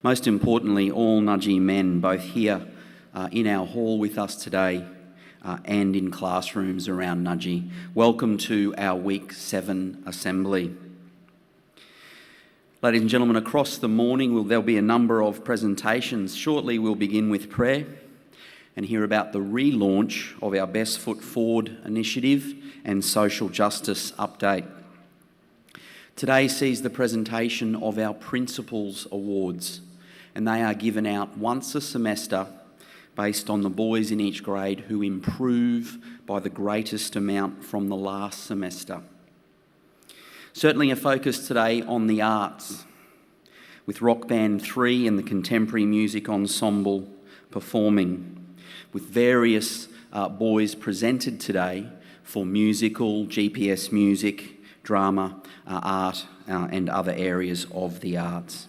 Most importantly, all Nudgee men, both here in our hall with us today and in classrooms around Nudgee. Welcome to our Week 7 Assembly. Ladies and gentlemen, across the morning there'll be a number of presentations. Shortly we'll begin with prayer and hear about the relaunch of our Best Foot Forward initiative and social justice update. Today sees the presentation of our Principals Awards, and they are given out once a semester based on the boys in each grade who improve by the greatest amount from the last semester. Certainly a focus today on the arts, with Rock Band 3 and the Contemporary Music Ensemble performing, with various boys presented today for musical, GPS music, drama, art and other areas of the arts.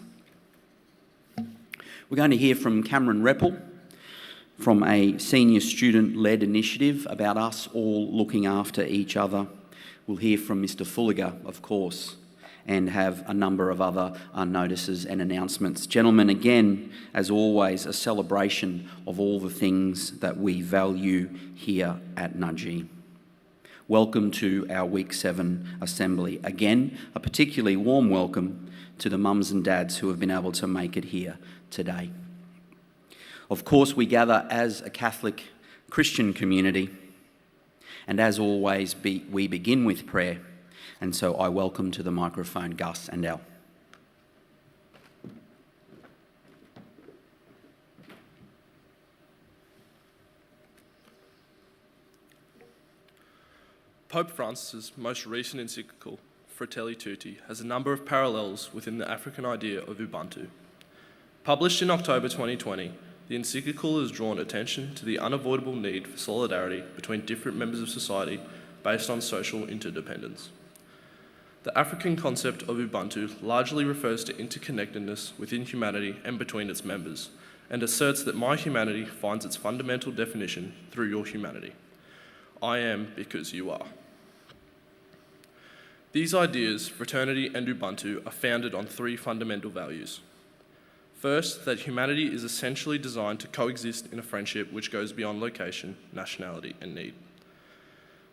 We're going to hear from Cameron Reppel from a senior student-led initiative about us all looking after each other. We'll hear from Mr. Fulliger, of course, and have a number of other notices and announcements. Gentlemen, again, as always, a celebration of all the things that we value here at Nudgee. Welcome to our Week 7 Assembly. Again, a particularly warm welcome to the mums and dads who have been able to make it here today. Of course, we gather as a Catholic Christian community, and as always, we begin with prayer. And so I welcome to the microphone Gus and Al. Pope Francis's most recent encyclical, Fratelli Tutti, has a number of parallels within the African idea of Ubuntu. Published in October 2020, the encyclical has drawn attention to the unavoidable need for solidarity between different members of society based on social interdependence. The African concept of Ubuntu largely refers to interconnectedness within humanity and between its members, and asserts that my humanity finds its fundamental definition through your humanity. I am because you are. These ideas, fraternity and Ubuntu, are founded on three fundamental values. First, that humanity is essentially designed to coexist in a friendship which goes beyond location, nationality, and need.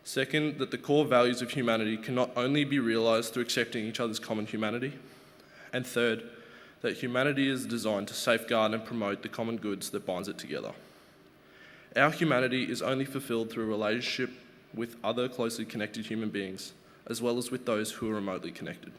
Second, that the core values of humanity can not only be realised through accepting each other's common humanity. And third, that humanity is designed to safeguard and promote the common goods that binds it together. Our humanity is only fulfilled through a relationship with other closely connected human beings, as well as with those who are remotely connected.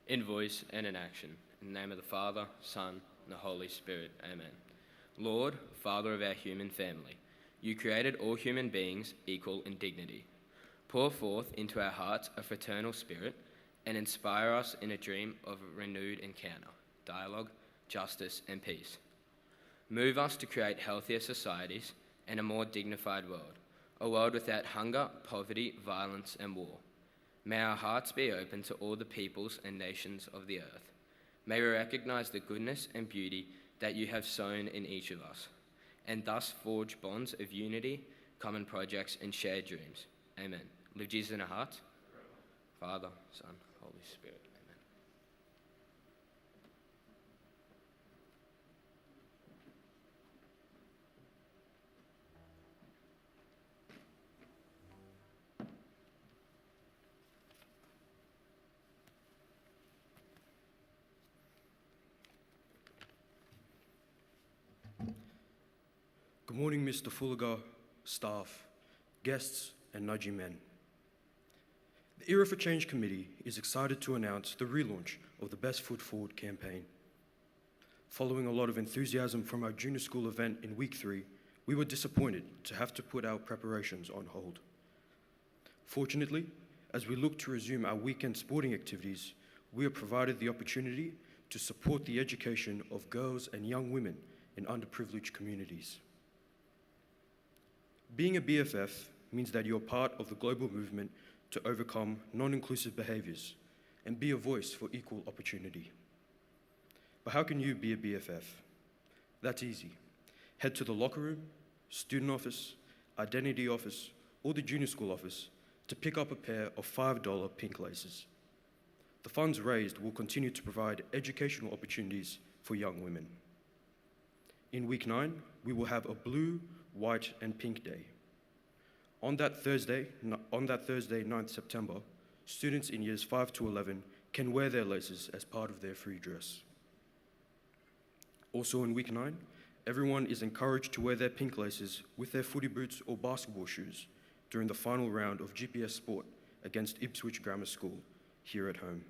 In voice and in action, in the name of the Father, Son, and the Holy Spirit, amen. Lord, Father of our human family, you created all human beings equal in dignity. Pour forth into our hearts a fraternal spirit and inspire us in a dream of a renewed encounter, dialogue, justice, and peace. Move us to create healthier societies and a more dignified world, a world without hunger, poverty, violence, and war. May our hearts be open to all the peoples and nations of the earth. May we recognize the goodness and beauty that you have sown in each of us, and thus forge bonds of unity, common projects, and shared dreams. Amen. Live Jesus in our hearts. Father, Son, Holy Spirit. Amen. Good morning, Mr. Fulliger, staff, guests, and Nudgee men. The Era for Change Committee is excited to announce the relaunch of the Best Foot Forward campaign. Following a lot of enthusiasm from our junior school event in week 3, we were disappointed to have to put our preparations on hold. Fortunately, as we look to resume our weekend sporting activities, we are provided the opportunity to support the education of girls and young women in underprivileged communities. Being a BFF means that you're part of the global movement to overcome non-inclusive behaviours and be a voice for equal opportunity. But how can you be a BFF? That's easy. Head to the locker room, student office, identity office, or the junior school office to pick up a pair of $5 pink laces. The funds raised will continue to provide educational opportunities for young women. In week 9, we will have a blue, white, and pink day. On that Thursday, 9th September, students in years 5 to 11 can wear their laces as part of their free dress. Also in week 9, everyone is encouraged to wear their pink laces with their footy boots or basketball shoes during the final round of GPS Sport against Ipswich Grammar School here at home.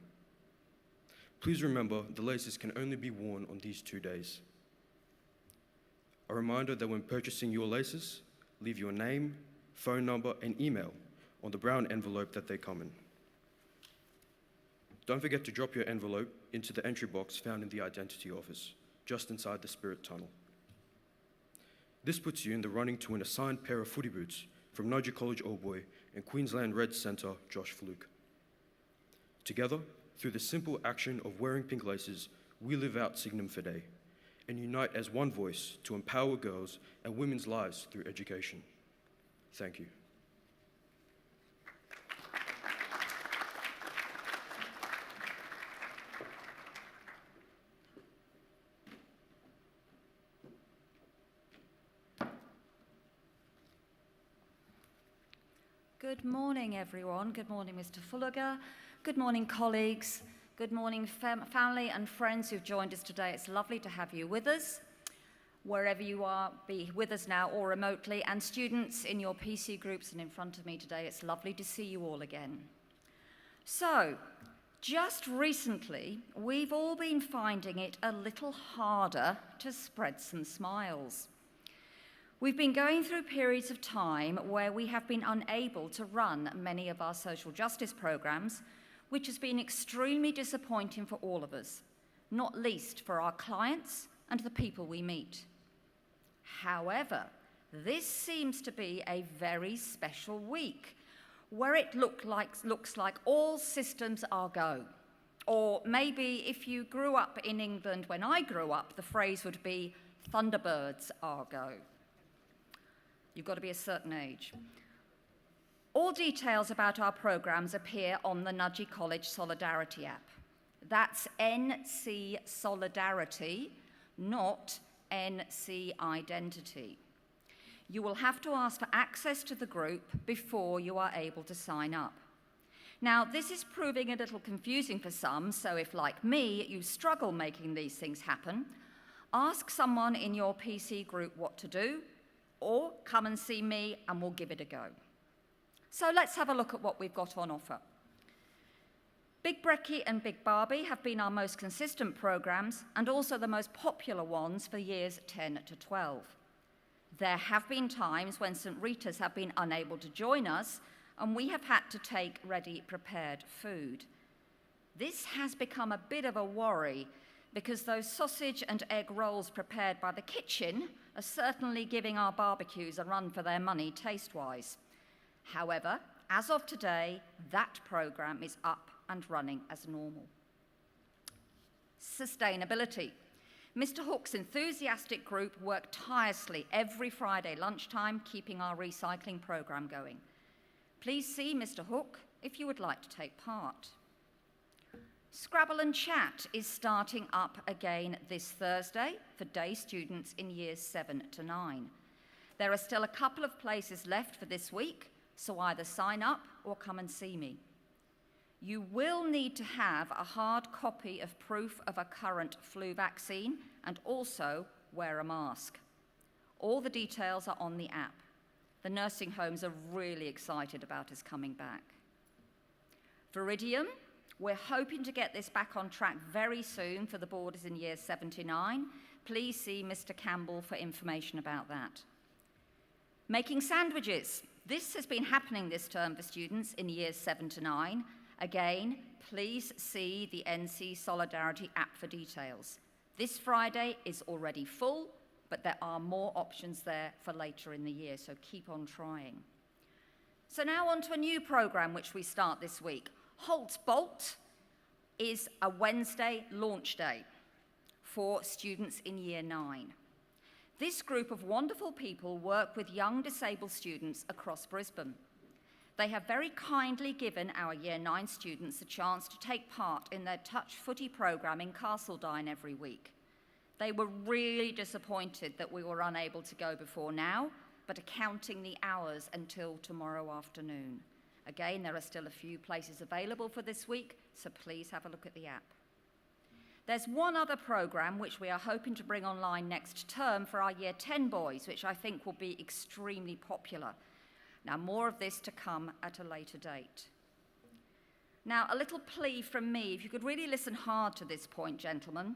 Please remember, the laces can only be worn on these 2 days. A reminder that when purchasing your laces, leave your name, phone number, and email on the brown envelope that they come in. Don't forget to drop your envelope into the entry box found in the identity office, just inside the Spirit Tunnel. This puts you in the running to win a signed pair of footy boots from Nudgee College Old Boy and Queensland Reds centre Josh Fluke. Together, through the simple action of wearing pink laces, we live out Signum Fidei and unite as one voice to empower girls and women's lives through education. Thank you. Good morning, everyone. Good morning, Mr. Fulliger. Good morning, colleagues. Good morning, family and friends who've joined us today. It's lovely to have you with us, wherever you are, be with us now or remotely, and students in your PC groups and in front of me today. It's lovely to see you all again. So, just recently, we've all been finding it a little harder to spread some smiles. We've been going through periods of time where we have been unable to run many of our social justice programs, which has been extremely disappointing for all of us, not least for our clients and the people we meet. However, this seems to be a very special week where it looks like all systems are go. Or maybe if you grew up in England when I grew up, the phrase would be Thunderbirds are go. You've got to be a certain age. All details about our programs appear on the Nudgee College Solidarity app. That's NC Solidarity, not NC Identity. You will have to ask for access to the group before you are able to sign up. Now, this is proving a little confusing for some, so if, like me, you struggle making these things happen, ask someone in your PC group what to do, or come and see me and we'll give it a go. So let's have a look at what we've got on offer. Big Brekkie and Big Barbie have been our most consistent programs and also the most popular ones for years 10 to 12. There have been times when St. Rita's have been unable to join us and we have had to take ready prepared food. This has become a bit of a worry because those sausage and egg rolls prepared by the kitchen are certainly giving our barbecues a run for their money taste-wise. However, as of today, that programme is up and running as normal. Sustainability. Mr. Hook's enthusiastic group work tirelessly every Friday lunchtime, keeping our recycling programme going. Please see Mr. Hook if you would like to take part. Scrabble and Chat is starting up again this Thursday for day students in years 7 to 9. There are still a couple of places left for this week, so either sign up or come and see me. You will need to have a hard copy of proof of a current flu vaccine and also wear a mask. All the details are on the app. The nursing homes are really excited about us coming back. Viridium, we're hoping to get this back on track very soon for the boarders in years 7 to 9. Please see Mr. Campbell for information about that. Making sandwiches. This has been happening this term for students in years 7 to 9. Again, please see the NC Solidarity app for details. This Friday is already full, but there are more options there for later in the year, so keep on trying. So now on to a new programme which we start this week. Halt Bolt. is a Wednesday launch day for students in Year 9. This group of wonderful people work with young disabled students across Brisbane. They have very kindly given our Year 9 students a chance to take part in their touch footy programme in Castledine every week. They were really disappointed that we were unable to go before now, but are counting the hours until tomorrow afternoon. Again, there are still a few places available for this week, so please have a look at the app. There's one other programme which we are hoping to bring online next term for our Year 10 boys, which I think will be extremely popular. Now, more of this to come at a later date. Now, a little plea from me, if you could really listen hard to this point, gentlemen.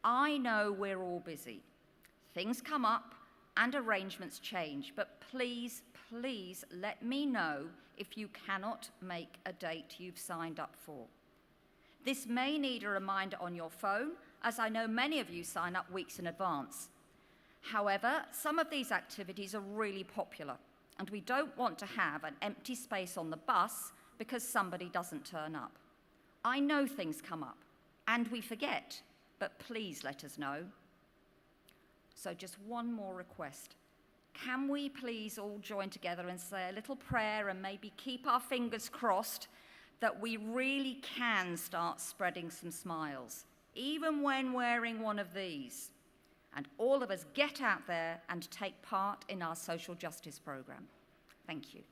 I know we're all busy. Things come up and arrangements change, but please, please let me know if you cannot make a date you've signed up for. This may need a reminder on your phone, as I know many of you sign up weeks in advance. However, some of these activities are really popular, and we don't want to have an empty space on the bus because somebody doesn't turn up. I know things come up, and we forget, but please let us know. So just one more request. Can we please all join together and say a little prayer and maybe keep our fingers crossed that we really can start spreading some smiles, even when wearing one of these, and all of us get out there and take part in our social justice programme. Thank you.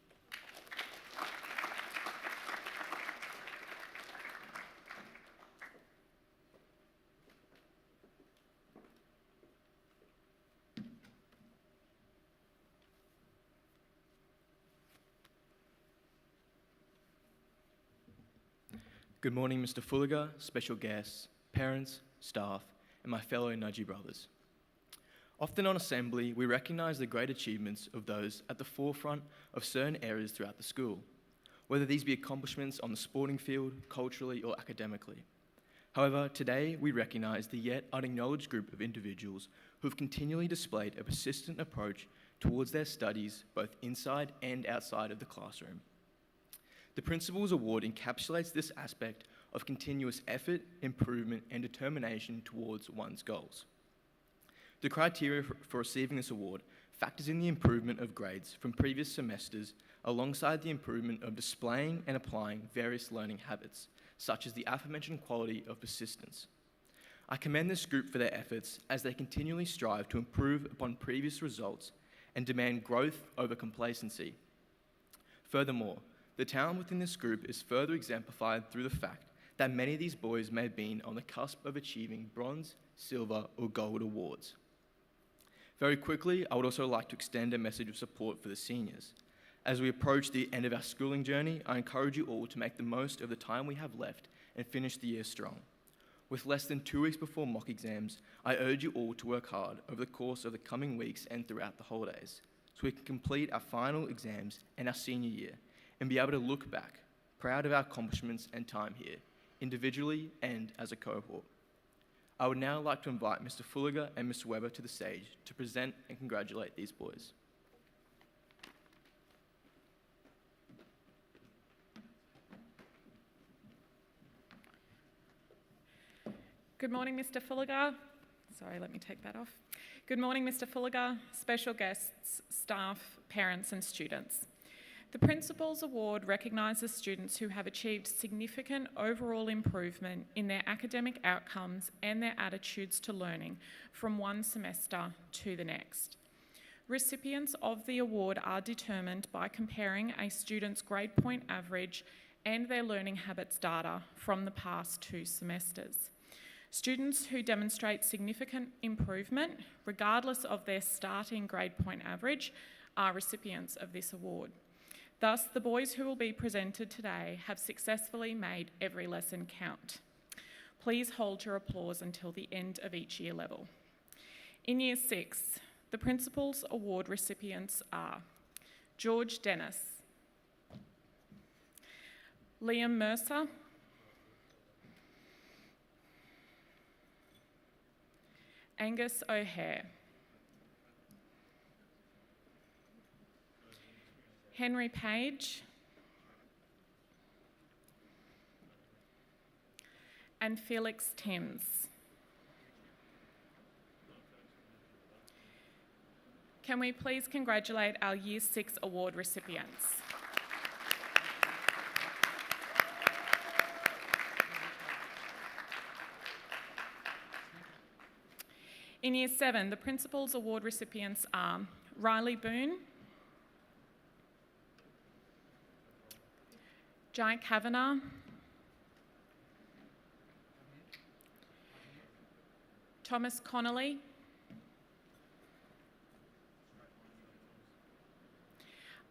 Good morning, Mr. Fulliger, special guests, parents, staff, and my fellow Nudgee brothers. Often on assembly, we recognise the great achievements of those at the forefront of certain areas throughout the school, whether these be accomplishments on the sporting field, culturally, or academically. However, today we recognise the yet unacknowledged group of individuals who have continually displayed a persistent approach towards their studies, both inside and outside of the classroom. The Principal's Award encapsulates this aspect of continuous effort, improvement, and determination towards one's goals. The criteria for receiving this award factors in the improvement of grades from previous semesters alongside the improvement of displaying and applying various learning habits, such as the aforementioned quality of persistence. I commend this group for their efforts as they continually strive to improve upon previous results and demand growth over complacency. Furthermore, the talent within this group is further exemplified through the fact that many of these boys may have been on the cusp of achieving bronze, silver, or gold awards. Very quickly, I would also like to extend a message of support for the seniors. As we approach the end of our schooling journey, I encourage you all to make the most of the time we have left and finish the year strong. With less than 2 weeks before mock exams, I urge you all to work hard over the course of the coming weeks and throughout the holidays, so we can complete our final exams and our senior year, and be able to look back, proud of our accomplishments and time here, individually and as a cohort. I would now like to invite Mr. Fulliger and Mr. Webber to the stage to present and congratulate these boys. Good morning, Mr. Fulliger. Sorry, let me take that off. Good morning, Mr. Fulliger, special guests, staff, parents and students. The Principal's Award recognises students who have achieved significant overall improvement in their academic outcomes and their attitudes to learning from one semester to the next. Recipients of the award are determined by comparing a student's grade point average and their learning habits data from the past 2 semesters. Students who demonstrate significant improvement, regardless of their starting grade point average, are recipients of this award. Thus, the boys who will be presented today have successfully made every lesson count. Please hold your applause until the end of each year level. In Year 6, the Principal's Award recipients are George Dennis, Liam Mercer, Angus O'Hare, Henry Page, and Felix Timms. Can we please congratulate our Year 6 award recipients? In Year 7, the Principals Award recipients are Riley Boone, Jai Kavanagh, Thomas Connolly,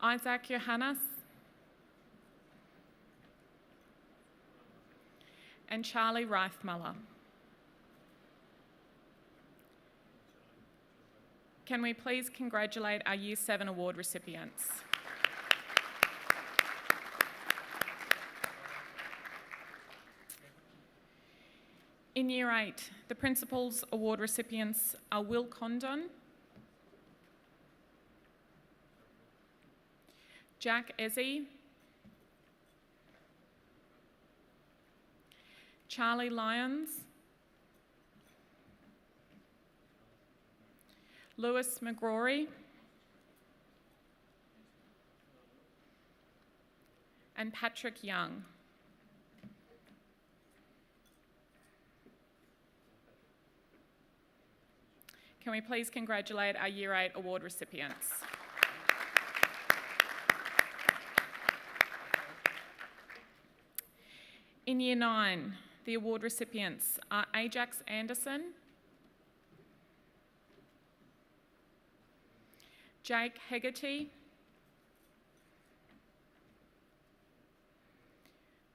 Isaac Johannes, and Charlie Reithmuller. Can we please congratulate our Year 7 award recipients? In Year 8, the Principals Award recipients are Will Condon, Jack Ezzy, Charlie Lyons, Lewis McGrory, and Patrick Young. Can we please congratulate our Year 8 award recipients? In Year 9, the award recipients are Ajax Anderson, Jake Hegarty,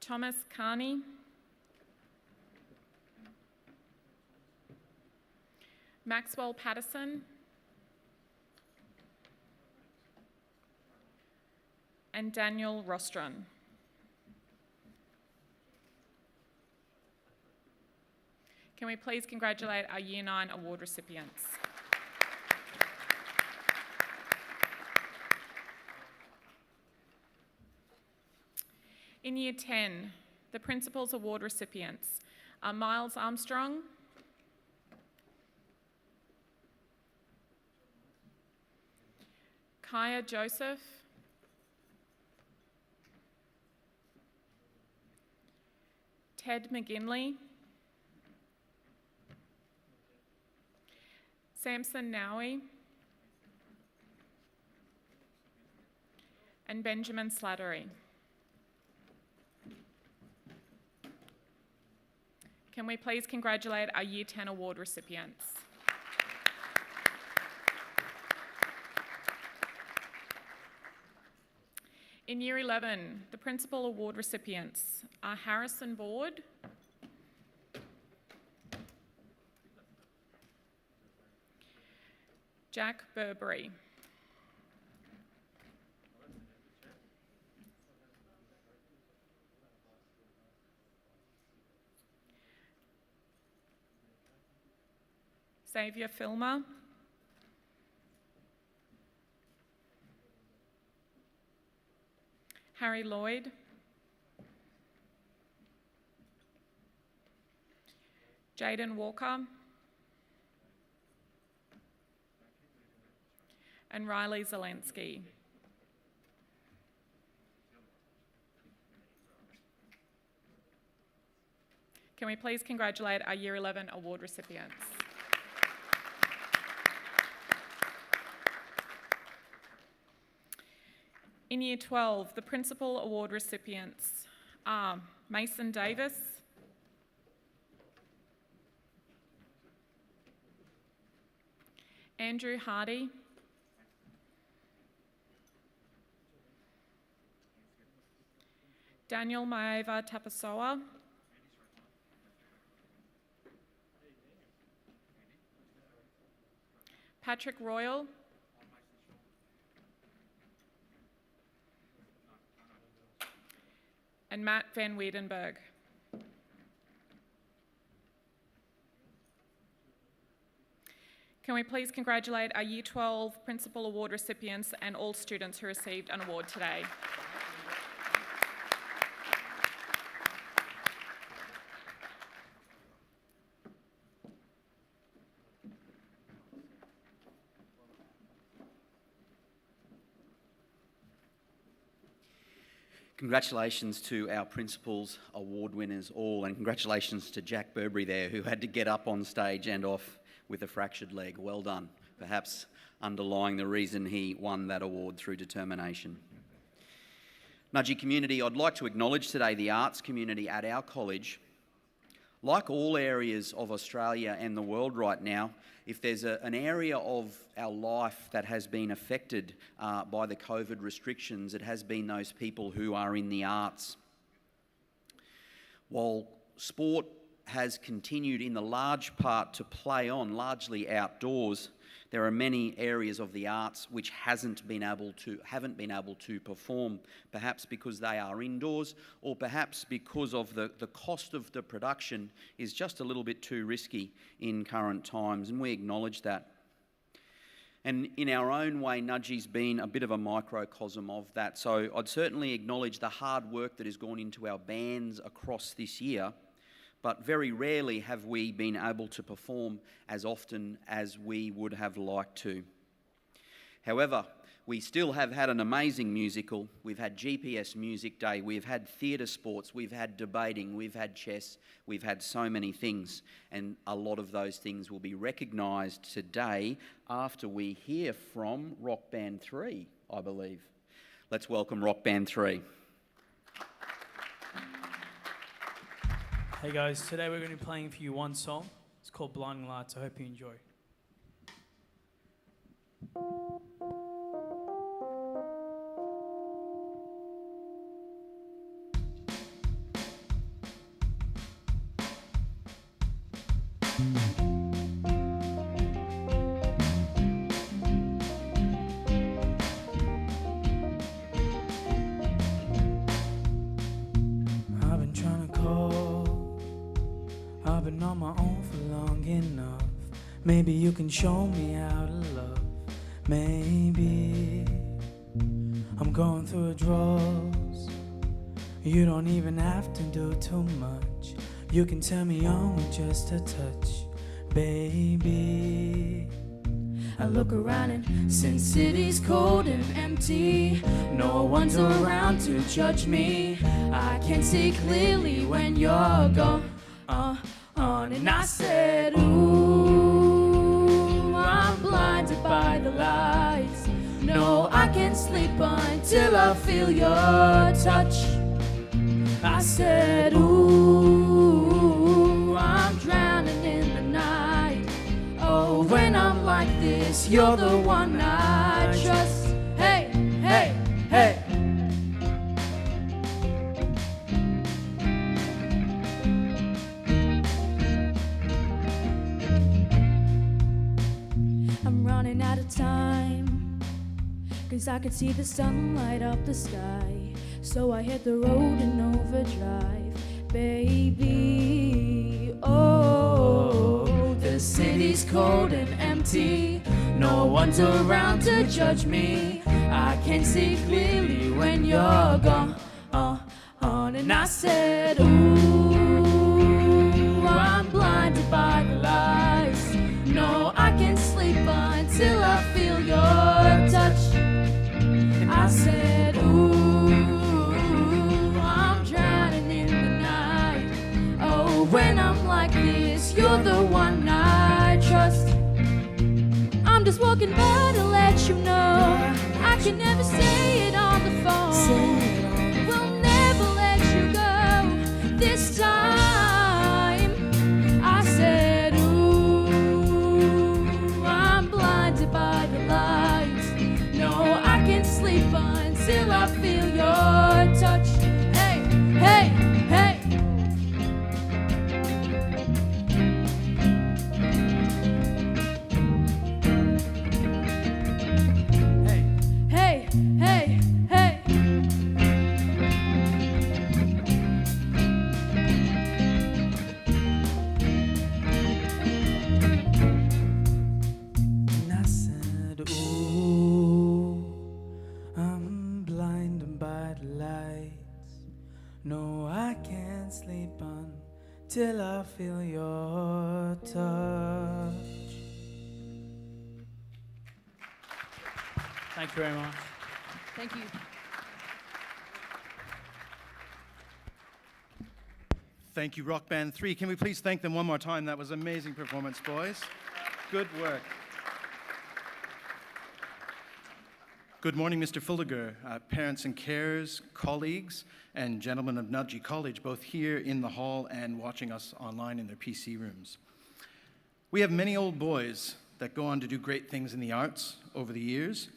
Thomas Carney, Maxwell Patterson, and Daniel Rostron. Can we please congratulate our Year 9 award recipients? In Year 10, the Principals Award recipients are Miles Armstrong, Kaya Joseph, Ted McGinley, Samson Nowie, and Benjamin Slattery. Can we please congratulate our Year 10 award recipients? In Year 11, the Principal Award recipients are Harrison Board, Jack Burberry, Xavier Filmer, Harry Lloyd, Jaden Walker, and Riley Zelensky. Can we please congratulate our Year 11 award recipients? In Year 12, the Principal Award recipients are Mason Davis, Andrew Hardy, Daniel Maeva Tapasoa, Patrick Royal, and Matt Van Wiedenberg. Can we please congratulate our Year 12 Principal Award recipients and all students who received an award today? Congratulations to our Principals Award winners all, and congratulations to Jack Burberry there, who had to get up on stage and off with a fractured leg. Well done. Perhaps underlying the reason he won that award through determination. Nudgee community, I'd like to acknowledge today the arts community at our college. Like all areas of Australia and the world right now, if there's an area of our life that has been affected by the COVID restrictions, it has been those people who are in the arts. While sport has continued in the large part to play on, largely outdoors, there are many areas of the arts which haven't been able to perform, perhaps because they are indoors, or perhaps because of the cost of the production is just a little bit too risky in current times, and we acknowledge that. And in our own way, Nudgee's been a bit of a microcosm of that. So I'd certainly acknowledge the hard work that has gone into our bands across this year, but very rarely have we been able to perform as often as we would have liked to. However, we still have had an amazing musical. We've had GPS Music Day, we've had theatre sports, we've had debating, we've had chess, we've had so many things, and a lot of those things will be recognised today after we hear from Rock Band 3, I believe. Let's welcome Rock Band 3. Hey guys, today we're going to be playing for you one song. It's called Blinding Lights. I hope you enjoy. I've been trying to call, I've been on my own for long enough. Maybe you can show me how to love. Maybe I'm going through a drought. You don't even have to do too much. You can turn me on with just a touch, baby. I look around and Sin City's cold and empty. No one's around to judge me. I can see clearly when you're gone. And I said, ooh, I'm blinded by the lights. No, I can't sleep until I feel your touch. I said, ooh, I'm drowning in the night. Oh, when I'm like this, you're the one I trust. Hey, hey, hey. I'm running out of time, 'cause I could see the sun light up the sky. So I hit the road in overdrive, baby. Oh, the city's cold and empty. No one's around to judge me. I can see clearly when you're gone. And I said, ooh, I'm blinded by the lights. No, I can't sleep until I feel your touch. I said, ooh, I'm drowning in the night. Oh, when I'm like this, you're the one I trust. I'm just walking by to let you know I can never say it on the phone. We'll never let you go this time. I said, ooh, I'm blinded by the lights. No, I can't sleep until I feel your touch. Hey, hey, hey. Hey, hey, hey. And I said, ooh, I'm blinded by the lights. No, I can't sleep until I feel your touch. Thank you very much. Thank you. Thank you, Rock Band 3. Can we please thank them one more time? That was an amazing performance, boys. Good work. Good morning, Mr. Fulliger, parents and carers, colleagues, and gentlemen of Nudgee College, both here in the hall and watching us online in their PC rooms. We have many old boys that go on to do great things in the arts over the years.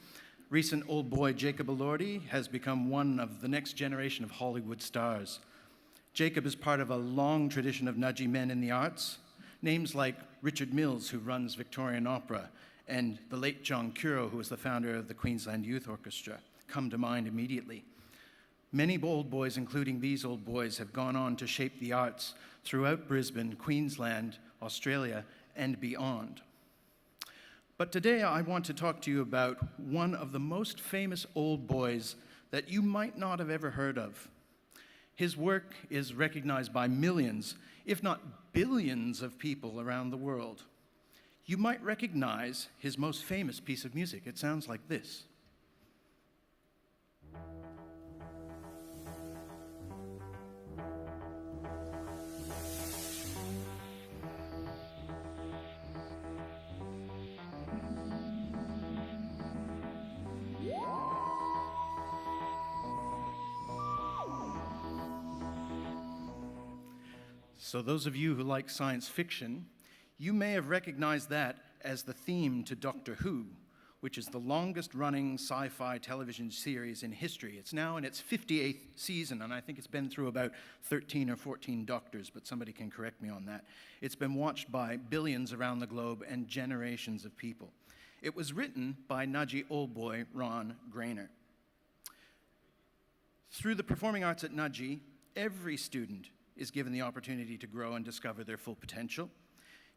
Recent old boy Jacob Elordi has become one of the next generation of Hollywood stars. Jacob is part of a long tradition of Nudgee men in the arts. Names like Richard Mills, who runs Victorian Opera, and the late John Curo, who was the founder of the Queensland Youth Orchestra, come to mind immediately. Many old boys, including these old boys, have gone on to shape the arts throughout Brisbane, Queensland, Australia, and beyond. But today I want to talk to you about one of the most famous old boys that you might not have ever heard of. His work is recognized by millions, if not billions, of people around the world. You might recognize his most famous piece of music. It sounds like this. So those of you who like science fiction, you may have recognized that as the theme to Doctor Who, which is the longest-running sci-fi television series in history. It's now in its 58th season, and I think it's been through about 13 or 14 doctors, but somebody can correct me on that. It's been watched by billions around the globe and generations of people. It was written by Nudgee old boy Ron Grainer. Through the performing arts at Nudgee, every student is given the opportunity to grow and discover their full potential.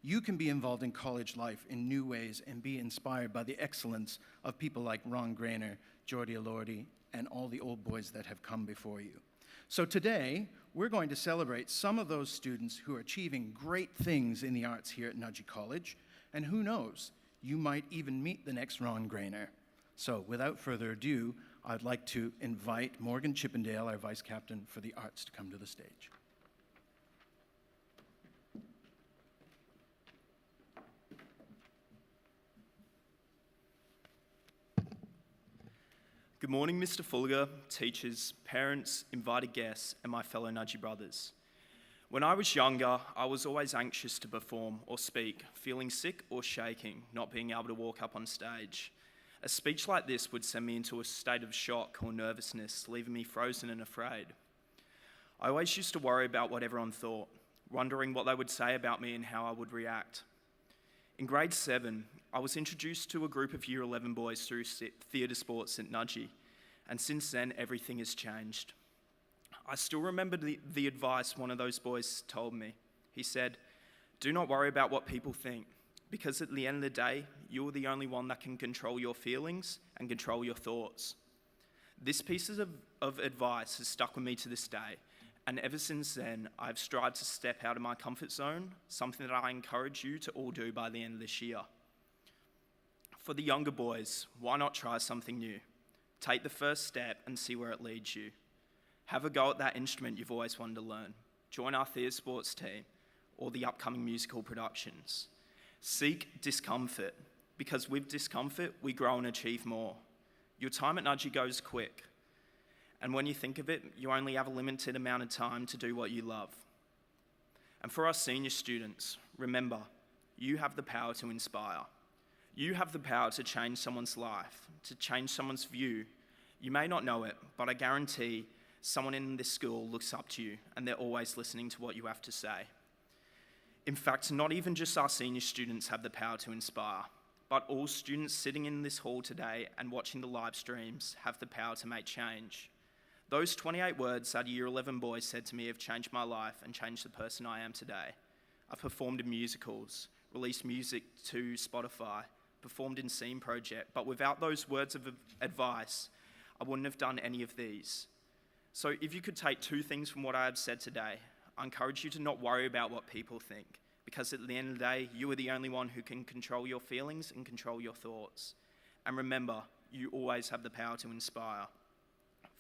You can be involved in college life in new ways and be inspired by the excellence of people like Ron Grainer, Geordie Elordi, and all the old boys that have come before you. So today, we're going to celebrate some of those students who are achieving great things in the arts here at Nudgee College, and who knows, you might even meet the next Ron Grainer. So without further ado, I'd like to invite Morgan Chippendale, our Vice Captain for the Arts, to come to the stage. Good morning, Mr. Fulliger, teachers, parents, invited guests, and my fellow Nudgee brothers. When I was younger, I was always anxious to perform or speak, feeling sick or shaking, not being able to walk up on stage. A speech like this would send me into a state of shock or nervousness, leaving me frozen and afraid. I always used to worry about what everyone thought, wondering what they would say about me and how I would react. In grade 7, I was introduced to a group of Year 11 boys through theatre sports at Nudgee, and since then, everything has changed. I still remember the advice one of those boys told me. He said, "Do not worry about what people think, because at the end of the day, you're the only one that can control your feelings and control your thoughts." This piece of advice has stuck with me to this day, and ever since then, I've strived to step out of my comfort zone, something that I encourage you to all do by the end of this year. For the younger boys, why not try something new? Take the first step and see where it leads you. Have a go at that instrument you've always wanted to learn. Join our theatre sports team or the upcoming musical productions. Seek discomfort, because with discomfort, we grow and achieve more. Your time at Nudgee goes quick, and when you think of it, you only have a limited amount of time to do what you love. And for our senior students, remember, you have the power to inspire. You have the power to change someone's life, to change someone's view. You may not know it, but I guarantee someone in this school looks up to you and they're always listening to what you have to say. In fact, not even just our senior students have the power to inspire, but all students sitting in this hall today and watching the live streams have the power to make change. Those 28 words that a Year 11 boy said to me have changed my life and changed the person I am today. I've performed in musicals, released music to Spotify, performed in Scene Project, but without those words of advice, I wouldn't have done any of these. So if you could take 2 things from what I have said today, I encourage you to not worry about what people think, because at the end of the day, you are the only one who can control your feelings and control your thoughts. And remember, you always have the power to inspire.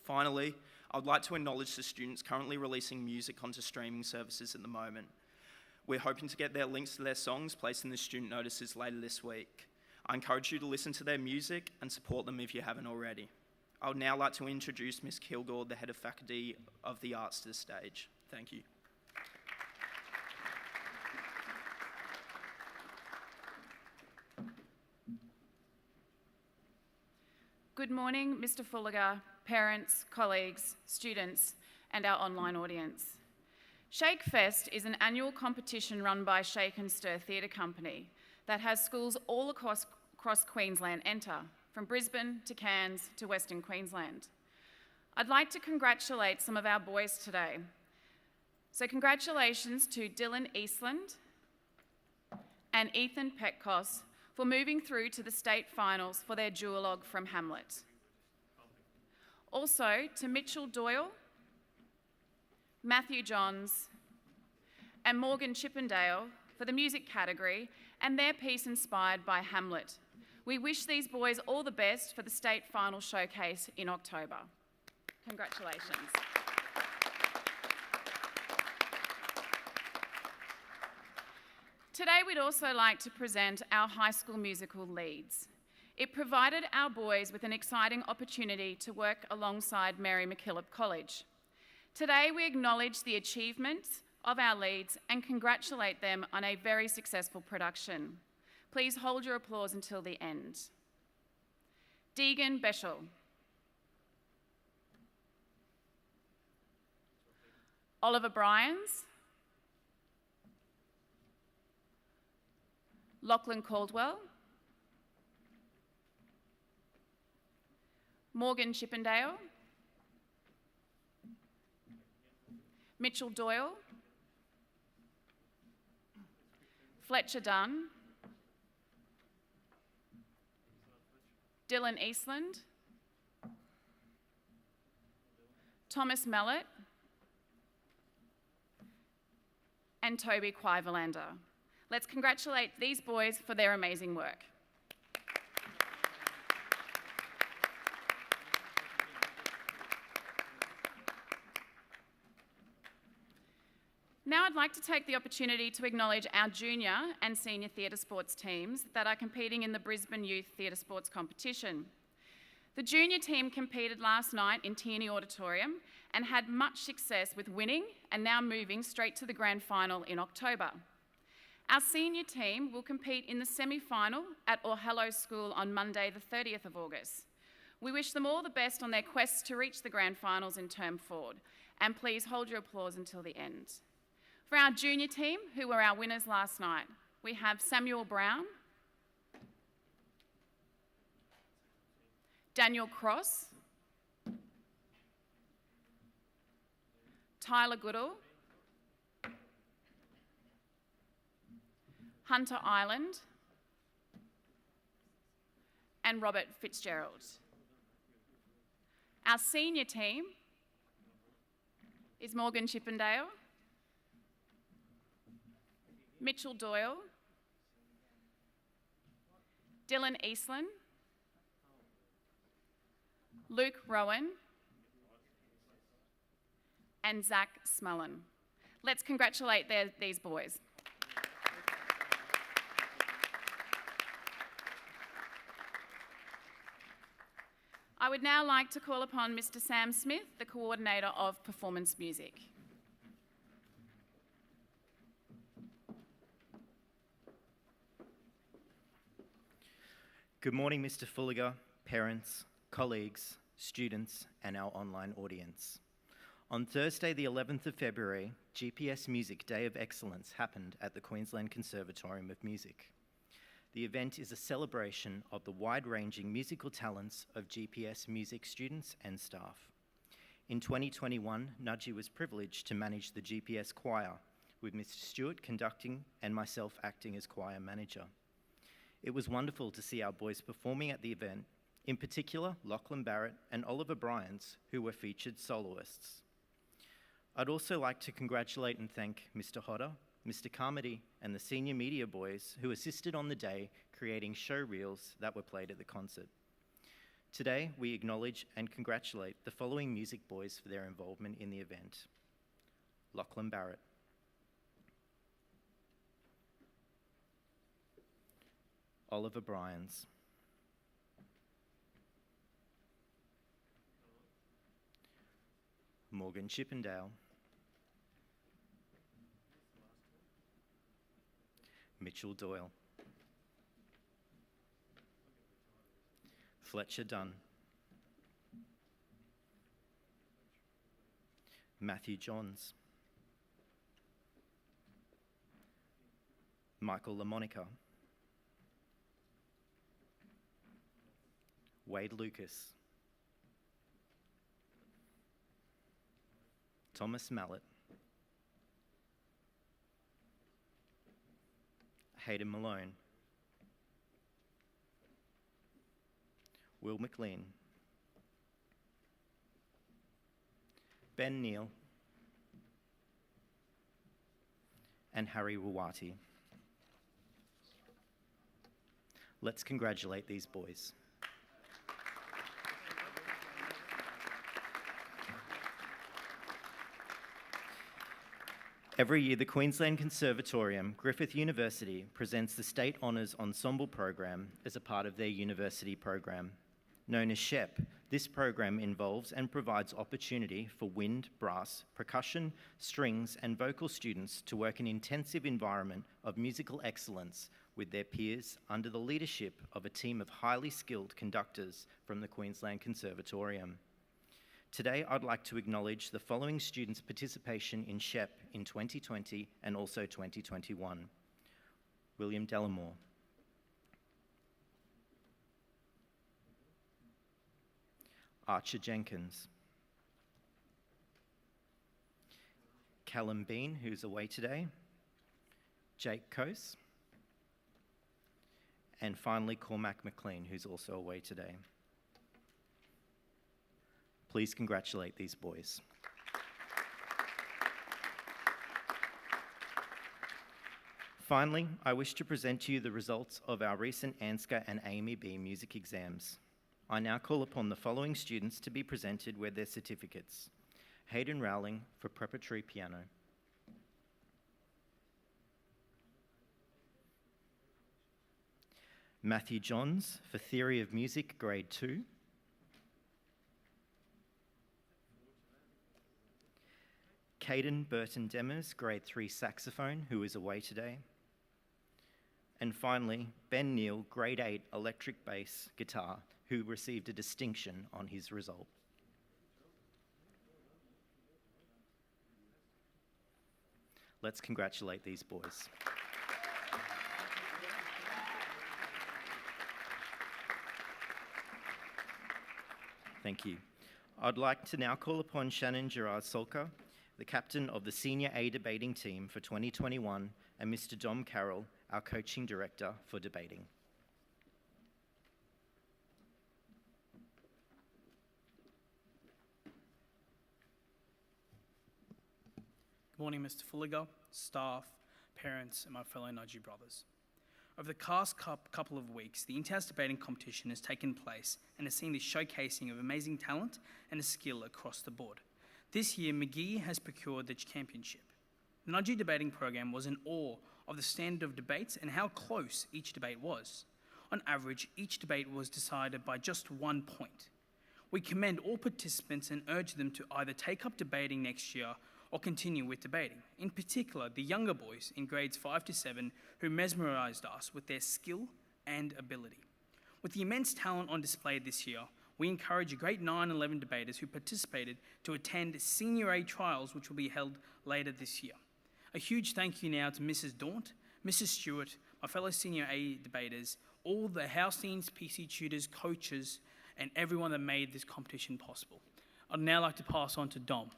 Finally, I would like to acknowledge the students currently releasing music onto streaming services at the moment. We're hoping to get their links to their songs placed in the student notices later this week. I encourage you to listen to their music and support them if you haven't already. I would now like to introduce Ms. Kilgore, the Head of Faculty of the Arts, to the stage. Thank you. Good morning, Mr. Fulliger, parents, colleagues, students, and our online audience. Shake Fest is an annual competition run by Shake and Stir Theatre Company that has schools all across Queensland enter, from Brisbane to Cairns to Western Queensland. I'd like to congratulate some of our boys today. So congratulations to Dylan Eastland and Ethan Petcos for moving through to the state finals for their duologue from Hamlet. Also to Mitchell Doyle, Matthew Johns, and Morgan Chippendale for the music category and their piece inspired by Hamlet. We wish these boys all the best for the state final showcase in October. Congratulations. Today we'd also like to present our high school musical leads. It provided our boys with an exciting opportunity to work alongside Mary MacKillop College. Today we acknowledge the achievements of our leads and congratulate them on a very successful production. Please hold your applause until the end. Deegan Beschel. Oliver Bryans. Lachlan Caldwell, Morgan Chippendale, Mitchell Doyle, Fletcher Dunn, Dylan Eastland, Thomas Mallet, and Toby Quiverlander. Let's congratulate these boys for their amazing work. Now I'd like to take the opportunity to acknowledge our junior and senior theatre sports teams that are competing in the Brisbane Youth Theatre Sports Competition. The junior team competed last night in Tierney Auditorium and had much success with winning and now moving straight to the grand final in October. Our senior team will compete in the semi-final at Orhello School on Monday the 30th of August. We wish them all the best on their quest to reach the grand finals in Term 4, and please hold your applause until the end. For our junior team, who were our winners last night, we have Samuel Brown, Daniel Cross, Tyler Goodall, Hunter Island, and Robert Fitzgerald. Our senior team is Morgan Chippendale, Mitchell Doyle, Dylan Eastland, Luke Rowan, and Zach Smullen. Let's congratulate these boys. I would now like to call upon Mr. Sam Smith, the Coordinator of Performance Music. Good morning, Mr. Fulliger, parents, colleagues, students, and our online audience. On Thursday, the 11th of February, GPS Music Day of Excellence happened at the Queensland Conservatorium of Music. The event is a celebration of the wide-ranging musical talents of GPS music students and staff. In 2021, Nudgee was privileged to manage the GPS choir, with Mr. Stewart conducting and myself acting as choir manager. It was wonderful to see our boys performing at the event, in particular Lachlan Barrett and Oliver Bryans, who were featured soloists. I'd also like to congratulate and thank Mr. Hodder, Mr. Carmody, and the senior media boys who assisted on the day creating show reels that were played at the concert. Today, we acknowledge and congratulate the following music boys for their involvement in the event. Lachlan Barrett, Oliver Bryans, Morgan Chippendale, Mitchell Doyle, Fletcher Dunn, Matthew Johns, Michael LaMonica, Wade Lucas, Thomas Mallet, Hayden Malone, Will McLean, Ben Neal, and Harry Wawati. Let's congratulate these boys. Every year, the Queensland Conservatorium, Griffith University, presents the State Honours Ensemble program as a part of their university program. Known as SHEP, this program involves and provides opportunity for wind, brass, percussion, strings, and vocal students to work in an intensive environment of musical excellence with their peers under the leadership of a team of highly skilled conductors from the Queensland Conservatorium. Today, I'd like to acknowledge the following students' participation in SHEP in 2020 and also 2021. William Delamore, Archer Jenkins, Callum Bean, who's away today, Jake Coase, and finally Cormac McLean, who's also away today. Please congratulate these boys. Finally, I wish to present to you the results of our recent ANZCA and AME-B music exams. I now call upon the following students to be presented with their certificates. Hayden Rowling for preparatory piano. Matthew Johns for theory of music, grade 2. Caden Burton Demers, grade 3 saxophone, who is away today. And finally, Ben Neal, grade 8 electric bass guitar, who received a distinction on his result. Let's congratulate these boys. Thank you. I'd like to now call upon Shannon Gerard-Solka, the captain of the Senior A debating team for 2021, and Mr. Dom Carroll, our coaching director for debating. Good morning, Mr. Fulliger, staff, parents, and my fellow Nudgee brothers. Over the past couple of weeks, the Interhouse debating competition has taken place and has seen the showcasing of amazing talent and skill across the board. This year, McGee has procured the championship. The Nudgee debating program was in awe of the standard of debates and how close each debate was. On average, each debate was decided by just 1 point. We commend all participants and urge them to either take up debating next year or continue with debating. In particular, the younger boys in grades 5 to 7 who mesmerised us with their skill and ability. With the immense talent on display this year, we encourage grade 9 and 11 debaters who participated to attend Senior A trials, which will be held later this year. A huge thank you now to Mrs. Daunt, Mrs. Stewart, my fellow Senior A debaters, all the house deans, PC tutors, coaches, and everyone that made this competition possible. I'd now like to pass on to Dom.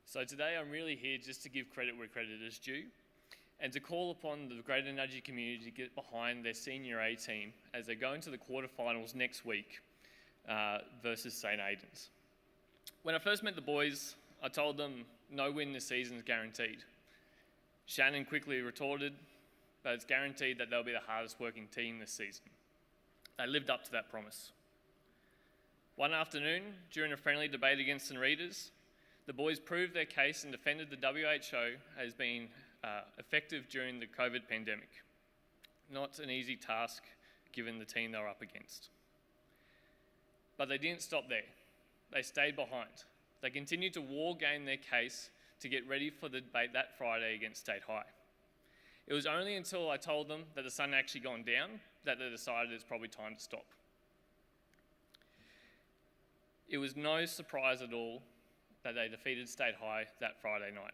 So today I'm really here just to give credit where credit is due and to call upon the greater Nudgee community to get behind their Senior A team as they go into the quarterfinals next week versus St. Aidan's. When I first met the boys, I told them no win this season is guaranteed. Shannon quickly retorted, but it's guaranteed that they'll be the hardest working team this season. They lived up to that promise. One afternoon, during a friendly debate against St Rita's, the boys proved their case and defended the WHO as being effective during the COVID pandemic. Not an easy task given the team they were up against. But they didn't stop there. They stayed behind. They continued to war game their case to get ready for the debate that Friday against State High. It was only until I told them that the sun had actually gone down that they decided it's probably time to stop. It was no surprise at all that they defeated State High that Friday night.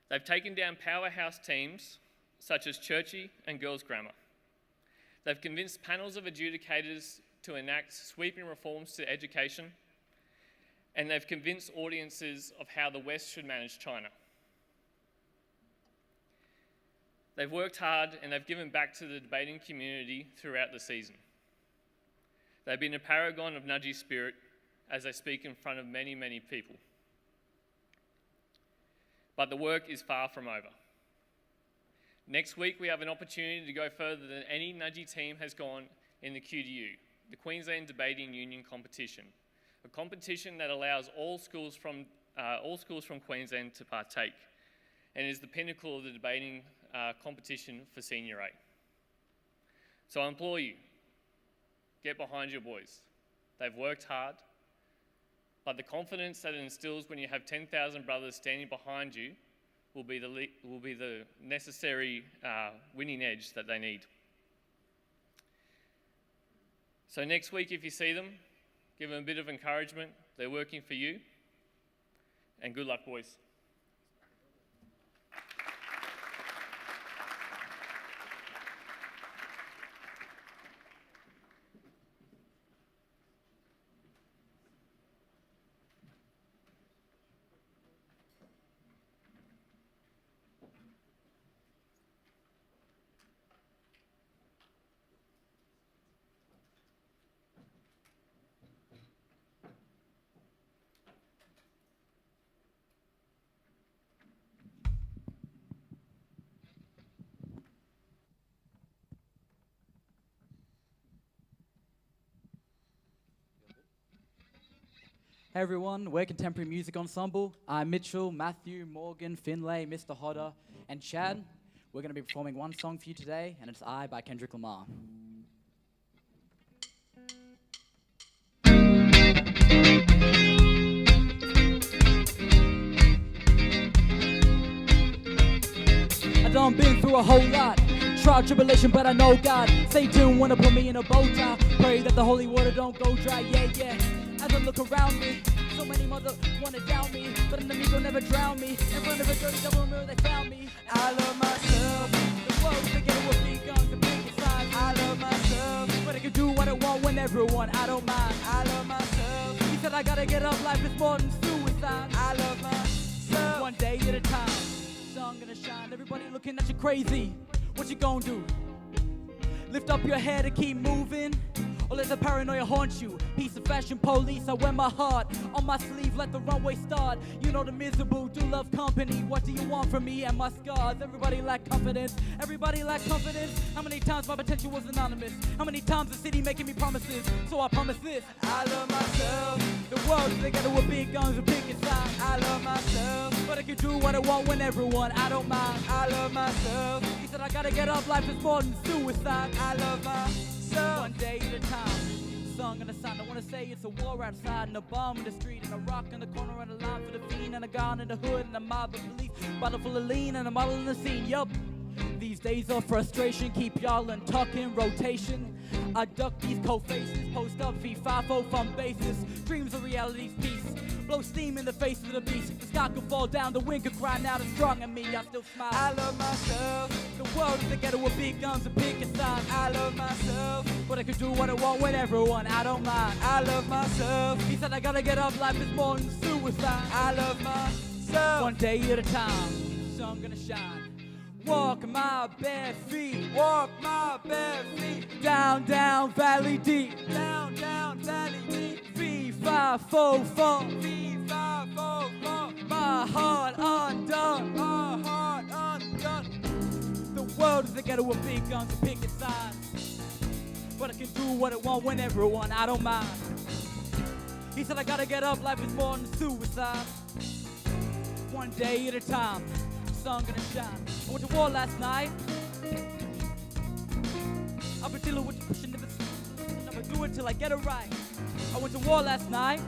They've taken down powerhouse teams such as Churchy and Girls Grammar. They've convinced panels of adjudicators to enact sweeping reforms to education, and they've convinced audiences of how the West should manage China. They've worked hard and they've given back to the debating community throughout the season. They've been a paragon of Nudgee spirit as they speak in front of many, many people. But the work is far from over. Next week, we have an opportunity to go further than any Nudgee team has gone in the QDU, the Queensland Debating Union competition, a competition that allows all schools from Queensland to partake and is the pinnacle of the debating competition for Senior A. So I implore you, get behind your boys. They've worked hard, but the confidence that it instills when you have 10,000 brothers standing behind you will be the necessary winning edge that they need. So next week, if you see them, give them a bit of encouragement. They're working for you. And good luck, boys. Hey everyone, we're Contemporary Music Ensemble. I'm Mitchell, Matthew, Morgan, Finlay, Mr. Hodder, and Chad. We're going to be performing one song for you today, and it's I by Kendrick Lamar. I done been through a whole lot. Trial, tribulation, but I know God. Satan wanna put me in a bow tie. Pray that the holy water don't go dry, yeah, yeah. As I look around me, so many mothers wanna down me, but an amigo never drown me. In front of a dirty double mirror they found me. I love myself. The world's together with me guns and big signs. I love myself, but I can do what I want when everyone. I don't mind. I love myself. He said I gotta get up, life is more than suicide. I love myself. One day at a time, sun gonna shine. Everybody looking at you crazy. What you gonna do? Lift up your head and keep moving? Or let the paranoia haunt you? Piece of fashion police, I wear my heart on my sleeve, let the runway start. You know the miserable do love company. What do you want from me and my scars? Everybody lack confidence, everybody lack confidence. How many times my potential was anonymous? How many times the city making me promises? So I promise this, I love myself. The world is together with big guns and picket signs. I love myself, but I can do what I want when everyone. I don't mind. I love myself. He said I gotta get up, life is more than suicide. I love myself. One day at a time, song on the sign. I wanna say it's a war outside, and a bomb in the street, and a rock in the corner, and a line for the fiend, and a gun in the hood, and a mob of police, bottle full of lean, and a model in the scene. Yup. These days of frustration keep y'all in tucking rotation. I duck these cold faces, post up V5 from bases. Dreams of reality's peace. Blow steam in the face of the beast. The sky could fall down, the wind could cry out and strong in me. I still smile. I love myself. The world is together with big guns and picket signs. I love myself, but I can do what I want with everyone. I don't mind. I love myself. He said I gotta get up, life is more than suicide. I love myself. One day at a time, sun gonna shine. Walk my bare feet, walk my bare feet. Down, down, valley deep. Down, down, valley deep. V544, V544. My heart undone, my heart world is a ghetto with big guns and picket signs. But I can do what I want whenever I want, I don't mind. He said I gotta get up, life is more than suicide. One day at a time, sun gonna shine. I went to war last night. I've been dealing with the pushing, never do it till I get it right. I went to war last night.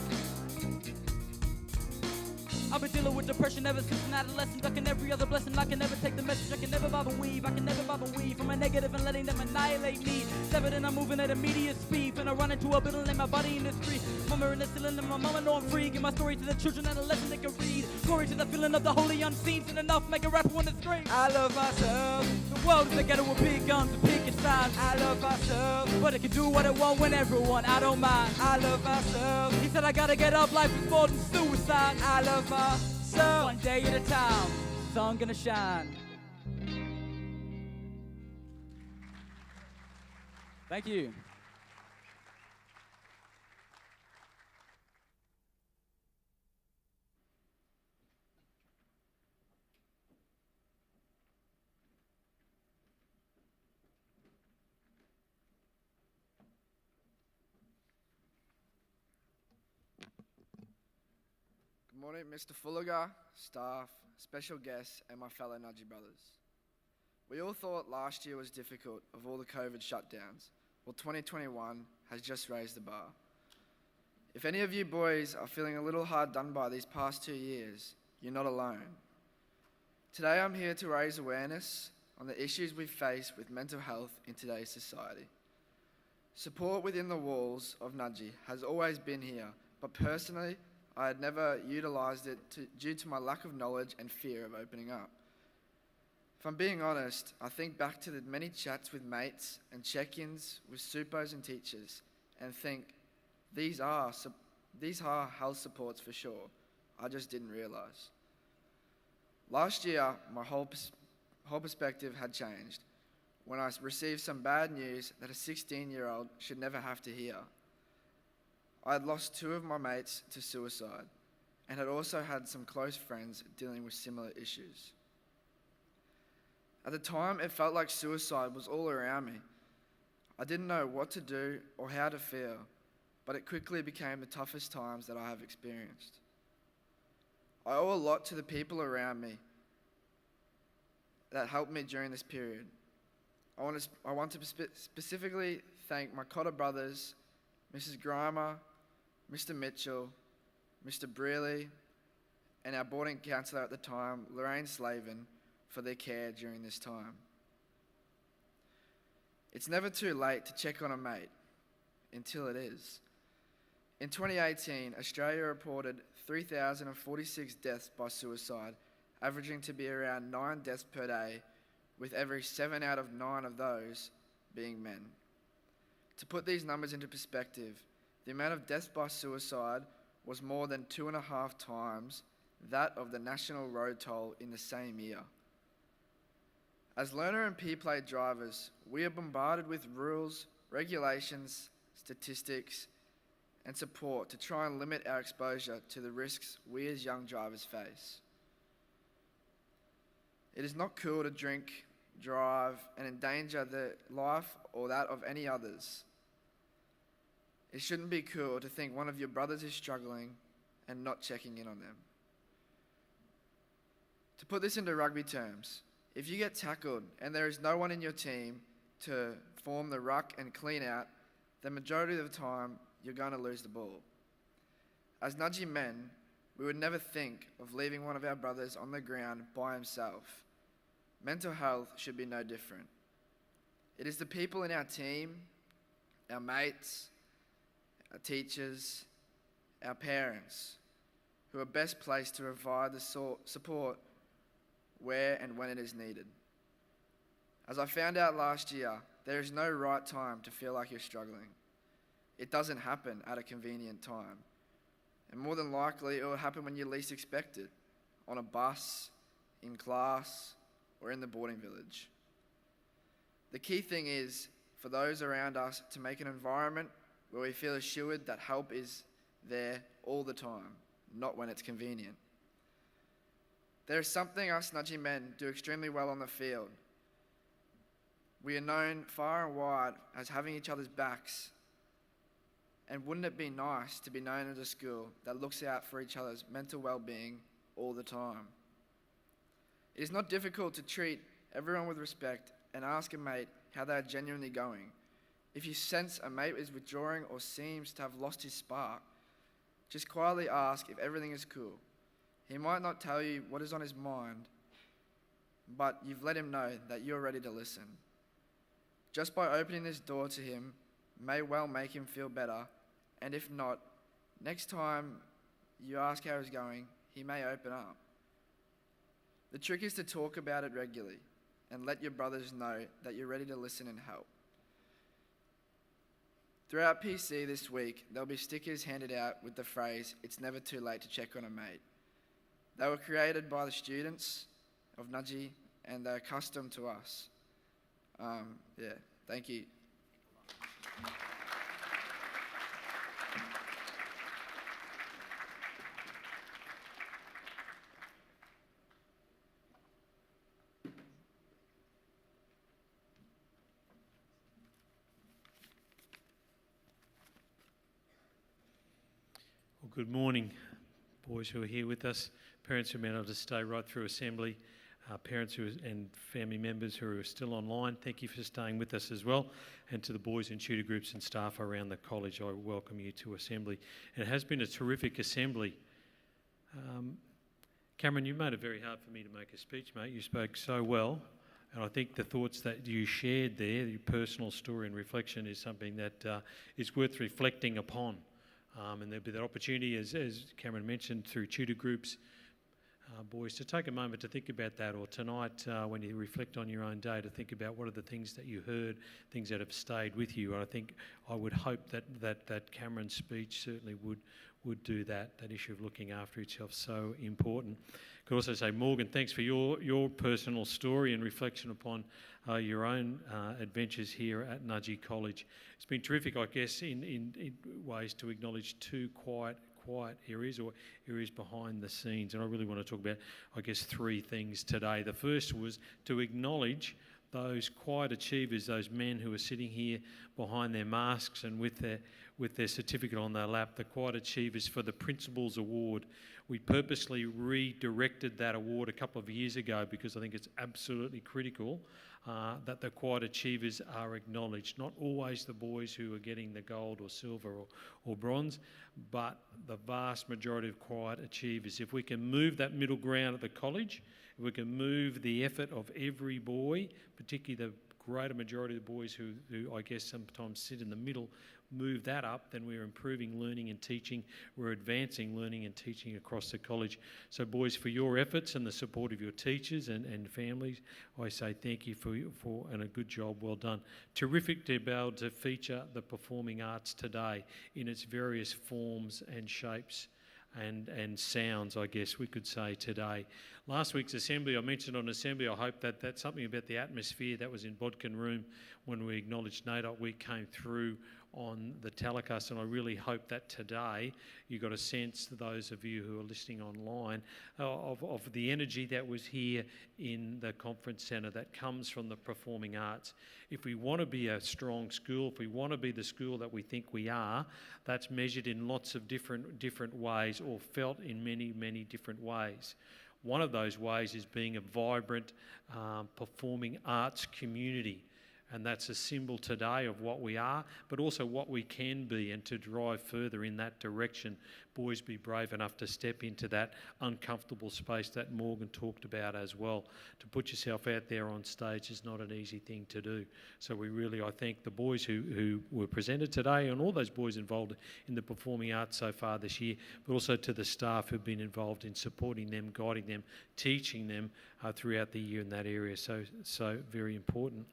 I've been dealing with depression ever since an adolescent. Ducking every other blessing. I can never take the message. I can never bob and weave. I can never bob and weave from a negative and letting them annihilate me. Severed and I'm moving at immediate speed. Finna run into a building and my body in the street. Mama in the ceiling and my mama know I'm free. Give my story to the children and a lesson they can read. Glory to the feeling of the holy unseen. Seen enough, make a rapper on the screen. I love myself. The world is a ghetto with big guns and picket signs. I love myself. But I can do what I want whenever I want. I don't mind. I love myself. He said I gotta get up. Life is more than suicide. I love myself. One day at a time, sun gonna shine. Thank you. Good morning, Mr. Fulliger, staff, special guests, and my fellow Nudgee brothers. We all thought last year was difficult of all the COVID shutdowns. Well, 2021 has just raised the bar. If any of you boys are feeling a little hard done by these past 2 years, you're not alone. Today I'm here to raise awareness on the issues we face with mental health in today's society. Support within the walls of Nudgee has always been here, but personally, I had never utilised it due to my lack of knowledge and fear of opening up. If I'm being honest, I think back to the many chats with mates and check-ins with supos and teachers and think, these are health supports for sure. I just didn't realise. Last year, my whole perspective had changed when I received some bad news that a 16-year-old should never have to hear. I had lost 2 of my mates to suicide and had also had some close friends dealing with similar issues. At the time, it felt like suicide was all around me. I didn't know what to do or how to feel, but it quickly became the toughest times that I have experienced. I owe a lot to the people around me that helped me during this period. I want to specifically thank my Cotter brothers, Mrs. Grimer, Mr. Mitchell, Mr. Brearley, and our boarding counsellor at the time, Lorraine Slavin, for their care during this time. It's never too late to check on a mate, until it is. In 2018, Australia reported 3,046 deaths by suicide, averaging to be around 9 deaths per day, with every 7 out of 9 of those being men. To put these numbers into perspective, the amount of deaths by suicide was more than 2.5 times that of the national road toll in the same year. As learner and P-play drivers, we are bombarded with rules, regulations, statistics, and support to try and limit our exposure to the risks we as young drivers face. It is not cool to drink, drive, and endanger the life or that of any others. It shouldn't be cool to think one of your brothers is struggling and not checking in on them. To put this into rugby terms, if you get tackled and there is no one in your team to form the ruck and clean out, the majority of the time you're going to lose the ball. As Nudgee men, we would never think of leaving one of our brothers on the ground by himself. Mental health should be no different. It is the people in our team, our mates, our teachers, our parents, who are best placed to provide the support where and when it is needed. As I found out last year, there is no right time to feel like you're struggling. It doesn't happen at a convenient time. And more than likely, it will happen when you least expect it, on a bus, in class, or in the boarding village. The key thing is for those around us to make an environment where we feel assured that help is there all the time, not when it's convenient. There is something us Nudgee men do extremely well on the field. We are known far and wide as having each other's backs. And wouldn't it be nice to be known as a school that looks out for each other's mental well-being all the time? It is not difficult to treat everyone with respect and ask a mate how they are genuinely going. If you sense a mate is withdrawing or seems to have lost his spark, just quietly ask if everything is cool. He might not tell you what is on his mind, but you've let him know that you're ready to listen. Just by opening this door to him may well make him feel better, and if not, next time you ask how he's going, he may open up. The trick is to talk about it regularly and let your brothers know that you're ready to listen and help. Throughout PC this week, there'll be stickers handed out with the phrase, "It's never too late to check on a mate." They were created by the students of Nudgee and they're custom to us. Thank you. Well, good morning, boys who are here with us, parents who have been able to stay right through assembly, parents and family members who are still online. Thank you for staying with us as well. And to the boys and tutor groups and staff around the college, I welcome you to assembly. And it has been a terrific assembly. Cameron, you made it very hard for me to make a speech, mate. You spoke so well. And I think the thoughts that you shared there, your personal story and reflection, is something that is worth reflecting upon. And there'll be that opportunity, as Cameron mentioned, through tutor groups, boys, to take a moment to think about that, or tonight when you reflect on your own day, to think about what are the things that you heard, things that have stayed with you. And I would hope that Cameron's speech certainly would do that issue of looking after itself, so important. I could also say, Morgan, thanks for your personal story and reflection upon your own adventures here at Nudgee College. It's been terrific, I guess, in ways to acknowledge two quiet areas, or areas behind the scenes. And I really want to talk about, I guess, three things today. The first was to acknowledge those quiet achievers, those men who are sitting here behind their masks and with their certificate on their lap, the quiet achievers for the Principals Award. We purposely redirected that award a couple of years ago because I think it's absolutely critical that the quiet achievers are acknowledged. Not always the boys who are getting the gold or silver or bronze, but the vast majority of quiet achievers. If we can move that middle ground at the college, if we can move the effort of every boy, particularly the greater majority of the boys who I guess sometimes sit in the middle, move that up, then we're improving learning and teaching. We're advancing learning and teaching across the college. So boys, for your efforts and the support of your teachers and families, I say thank you for and a good job, well done. Terrific to be able to feature the performing arts today in its various forms and shapes and sounds, I guess we could say today. Last week's assembly, I mentioned on assembly, I hope that's something about the atmosphere that was in Bodkin Room when we acknowledged NAIDOC Week came through on the telecast, and I really hope that today you got a sense, to those of you who are listening online, of the energy that was here in the conference centre that comes from the performing arts. If we want to be a strong school, if we want to be the school that we think we are, that's measured in lots of different ways, or felt in many different ways. One of those ways is being a vibrant performing arts community. And that's a symbol today of what we are, but also what we can be, and to drive further in that direction. Boys, be brave enough to step into that uncomfortable space that Morgan talked about as well. To put yourself out there on stage is not an easy thing to do. So I thank the boys who were presented today, and all those boys involved in the performing arts so far this year, but also to the staff who've been involved in supporting them, guiding them, teaching them throughout the year in that area. So very important.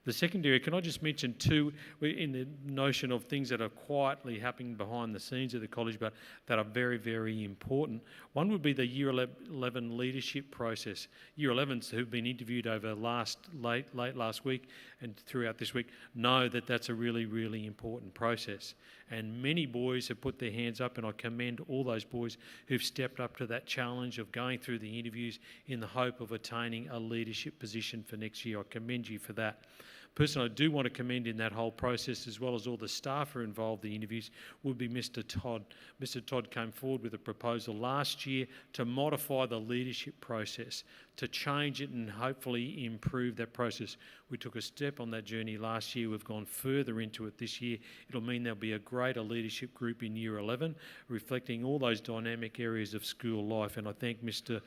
The second area, can I just mention two, in the notion of things that are quietly happening behind the scenes of the college, but that are very important. One would be the Year 11 leadership process. Year 11s who've been interviewed over late last week and throughout this week know that that's a really important process. And many boys have put their hands up, and I commend all those boys who've stepped up to that challenge of going through the interviews in the hope of attaining a leadership position for next year. I commend you for that. person I do want to commend in that whole process, as well as all the staff who are involved in the interviews, would be Mr. Todd. Mr. Todd came forward with a proposal last year to modify the leadership process, to change it and hopefully improve that process. We took a step on that journey last year. We've gone further into it this year. It'll mean there'll be a greater leadership group in Year 11, reflecting all those dynamic areas of school life. And I thank Mr.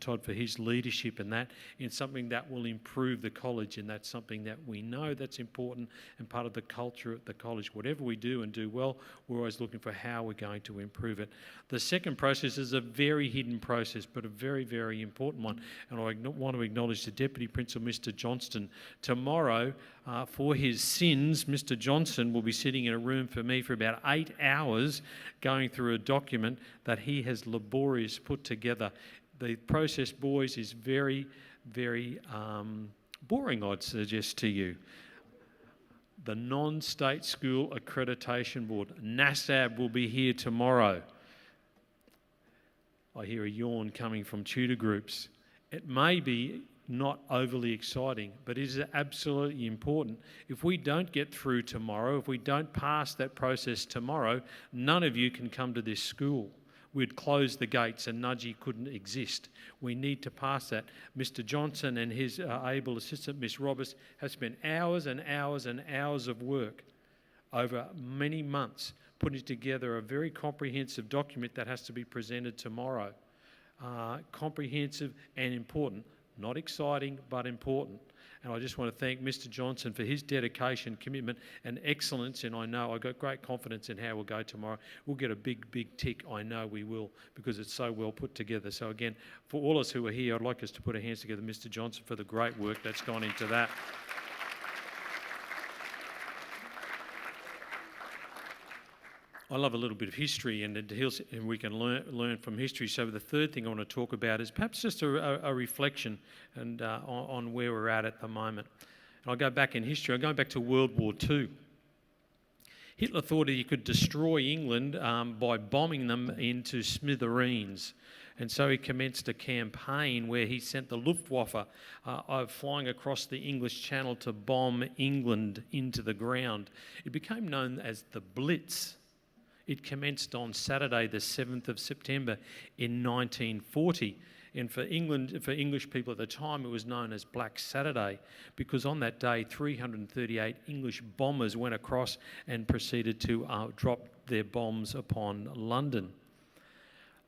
Todd for his leadership in that, in something that will improve the college, and that's something that we know that's important and part of the culture at the college. Whatever we do and do well, we're always looking for how we're going to improve it. The second process is a very hidden process, but a very, very important one. And I want to acknowledge the Deputy Principal, Mr. Johnston. Tomorrow, for his sins, Mr. Johnson will be sitting in a room for me for about 8 hours going through a document that he has laboriously put together. The process, boys, is very, very boring, I'd suggest to you. The Non-State School Accreditation Board, NASAB, will be here tomorrow. I hear a yawn coming from tutor groups. It may be not overly exciting, but it is absolutely important. If we don't get through tomorrow, if we don't pass that process tomorrow, none of you can come to this school. We'd close the gates and Nudgee couldn't exist. We need to pass that. Mr. Johnson and his able assistant, Miss Roberts, have spent hours and hours and hours of work over many months putting together a very comprehensive document that has to be presented tomorrow. Comprehensive and important. Not exciting, but important. And I just want to thank Mr. Johnson for his dedication, commitment and excellence. And I know I've got great confidence in how we'll go tomorrow. We'll get a big, big tick. I know we will, because it's so well put together. So again, for all us who are here, I'd like us to put our hands together, Mr. Johnson, for the great work that's gone into that. I love a little bit of history, and we can learn from history. So the third thing I want to talk about is perhaps just a reflection and on where we're at the moment. And I'll go back in history. I'm going back to World War II. Hitler thought he could destroy England by bombing them into smithereens. And so he commenced a campaign where he sent the Luftwaffe flying across the English Channel to bomb England into the ground. It became known as the Blitz. It commenced on Saturday, the 7th of September in 1940. And for English people at the time, it was known as Black Saturday, because on that day, 338 English bombers went across and proceeded to drop their bombs upon London.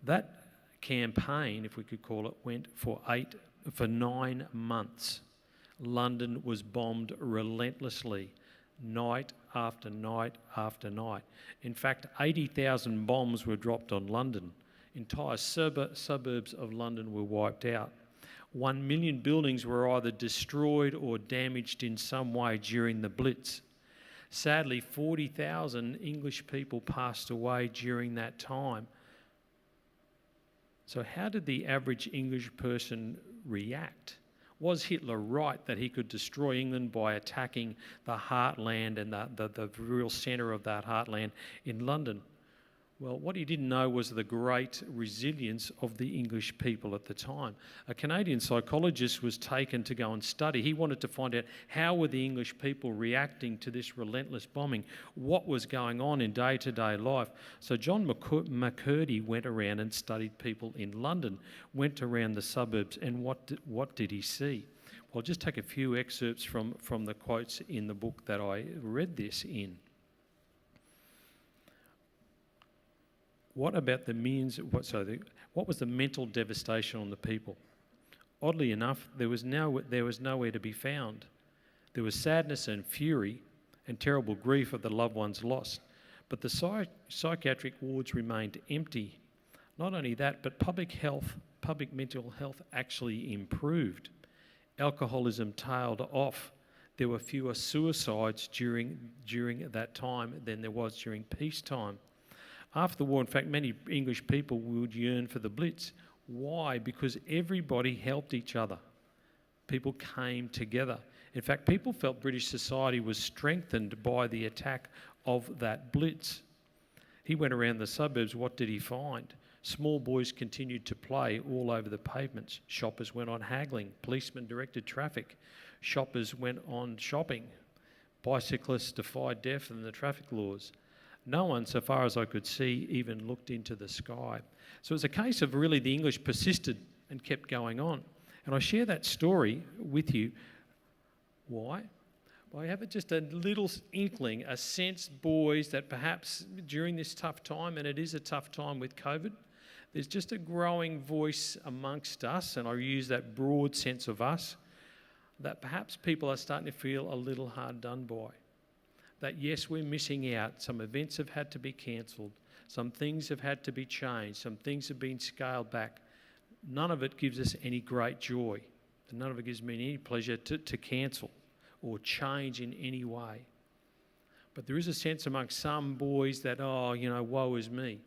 That campaign, if we could call it, went for 9 months. London was bombed relentlessly, night after night after night. In fact, 80,000 bombs were dropped on London. Entire suburbs of London were wiped out. 1 million buildings were either destroyed or damaged in some way during the Blitz. Sadly, 40,000 English people passed away during that time. So how did the average English person react? Was Hitler right that he could destroy England by attacking the heartland and the real centre of that heartland in London? Well, what he didn't know was the great resilience of the English people at the time. A Canadian psychologist was taken to go and study. He wanted to find out how were the English people reacting to this relentless bombing, what was going on in day-to-day life. So John McCurdy went around and studied people in London, went around the suburbs, and what did he see? Well, I'll just take a few excerpts from the quotes in the book that I read this in. What about the means? What was the mental devastation on the people? Oddly enough, there was nowhere to be found. There was sadness and fury and terrible grief of the loved ones lost. But the psychiatric wards remained empty. Not only that, but public mental health actually improved. Alcoholism tailed off. There were fewer suicides during that time than there was during peacetime. After the war, in fact, many English people would yearn for the Blitz. Why? Because everybody helped each other. People came together. In fact, people felt British society was strengthened by the attack of that Blitz. He went around the suburbs. What did he find? Small boys continued to play all over the pavements. Shoppers went on haggling. Policemen directed traffic. Shoppers went on shopping. Bicyclists defied death and the traffic laws. No one, so far as I could see, even looked into the sky. So it was a case of really the English persisted and kept going on. And I share that story with you. Why? Well, I have just a little inkling, a sense, boys, that perhaps during this tough time, and it is a tough time with COVID, there's just a growing voice amongst us, and I use that broad sense of us, that perhaps people are starting to feel a little hard done by. That yes, we're missing out. Some events have had to be cancelled. Some things have had to be changed. Some things have been scaled back. None of it gives us any great joy. And none of it gives me any pleasure to cancel or change in any way. But there is a sense amongst some boys that, woe is me.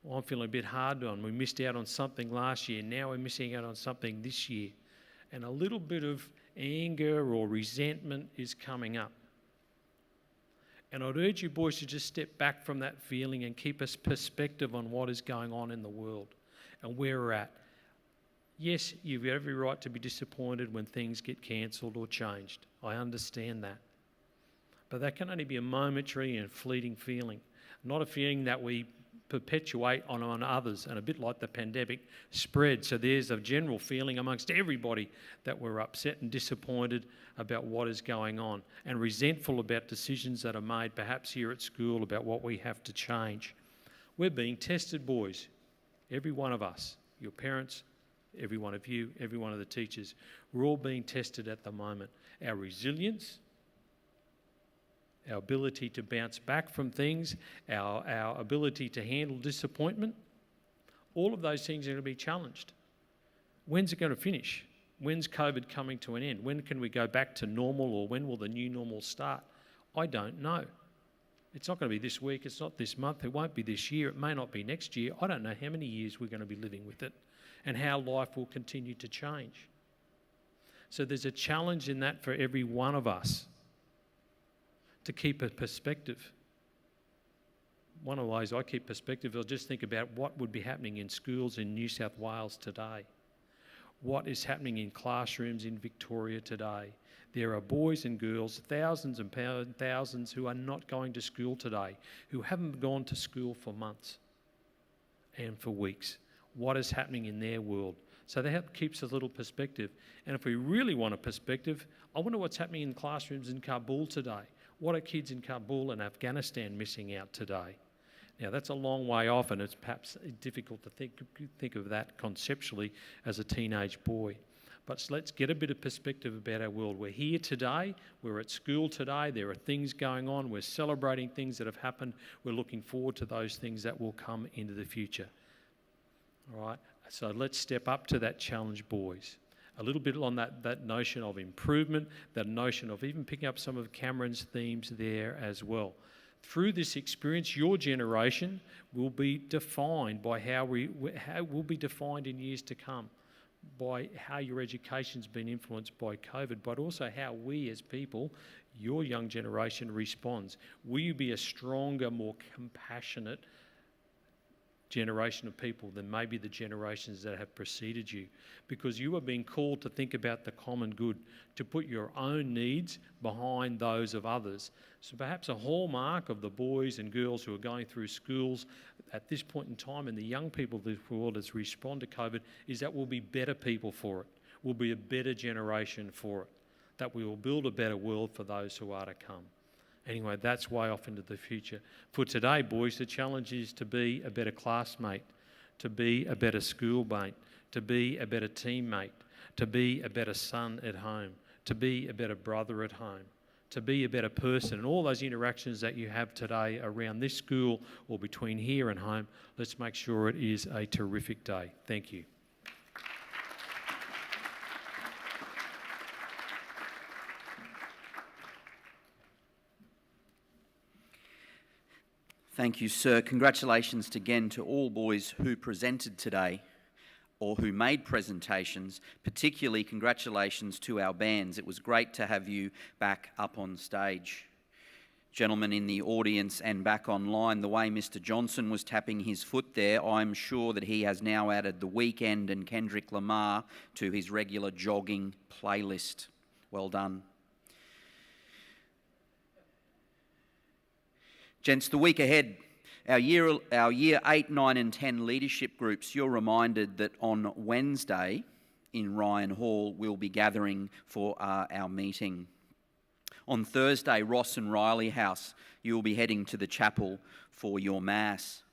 I'm feeling a bit hard on. We missed out on something last year. Now we're missing out on something this year. And a little bit of anger or resentment is coming up. And I'd urge you boys to just step back from that feeling and keep a perspective on what is going on in the world and where we're at. Yes, you've got every right to be disappointed when things get cancelled or changed. I understand that. But that can only be a momentary and fleeting feeling, not a feeling that we perpetuate on others, and a bit like the pandemic spread. So there's a general feeling amongst everybody that we're upset and disappointed about what is going on and resentful about decisions that are made perhaps here at school about what we have to change. We're being tested, boys, every one of us, your parents, every one of you, every one of the teachers. We're all being tested at the moment. Our resilience, our ability to bounce back from things, our ability to handle disappointment, all of those things are going to be challenged. When's it going to finish? When's COVID coming to an end? When can we go back to normal, or when will the new normal start? I don't know. It's not going to be this week, it's not this month, it won't be this year, it may not be next year. I don't know how many years we're going to be living with it and how life will continue to change. So there's a challenge in that for every one of us, to keep a perspective. One of the ways I keep perspective, I'll just think about what would be happening in schools in New South Wales today. What is happening in classrooms in Victoria today. There are boys and girls, thousands and thousands, who are not going to school today, who haven't gone to school for months and for weeks. What is happening in their world? So that keeps a little perspective. And if we really want a perspective, I wonder what's happening in classrooms in Kabul today. What are kids in Kabul and Afghanistan missing out today? Now, that's a long way off, and it's perhaps difficult to think of that conceptually as a teenage boy. But let's get a bit of perspective about our world. We're here today, we're at school today, there are things going on, we're celebrating things that have happened, we're looking forward to those things that will come into the future. All right, so let's step up to that challenge, boys. A little bit on that notion of improvement, that notion of even picking up some of Cameron's themes there as well. Through this experience, your generation will be defined by how will be defined in years to come, by how your education's been influenced by COVID, but also how we as people, your young generation, responds. Will you be a stronger, more compassionate generation of people than maybe the generations that have preceded you? Because you are being called to think about the common good, to put your own needs behind those of others. So perhaps a hallmark of the boys and girls who are going through schools at this point in time, and the young people of the world as respond to COVID, is that we'll be better people for it. We'll be a better generation for it. That we will build a better world for those who are to come. Anyway, that's way off into the future. For today, boys, the challenge is to be a better classmate, to be a better schoolmate, to be a better teammate, to be a better son at home, to be a better brother at home, to be a better person. And all those interactions that you have today around this school or between here and home, let's make sure it is a terrific day. Thank you. Thank you, sir. Congratulations again to all boys who presented today or who made presentations. Particularly congratulations to our bands. It was great to have you back up on stage. Gentlemen in the audience and back online, the way Mr. Johnson was tapping his foot there, I'm sure that he has now added The Weeknd and Kendrick Lamar to his regular jogging playlist. Well done. Gents, the week ahead, our year 8, 9 and 10 leadership groups, you're reminded that on Wednesday in Ryan Hall we'll be gathering for our meeting. On Thursday, Ross and Riley House, you'll be heading to the chapel for your Mass.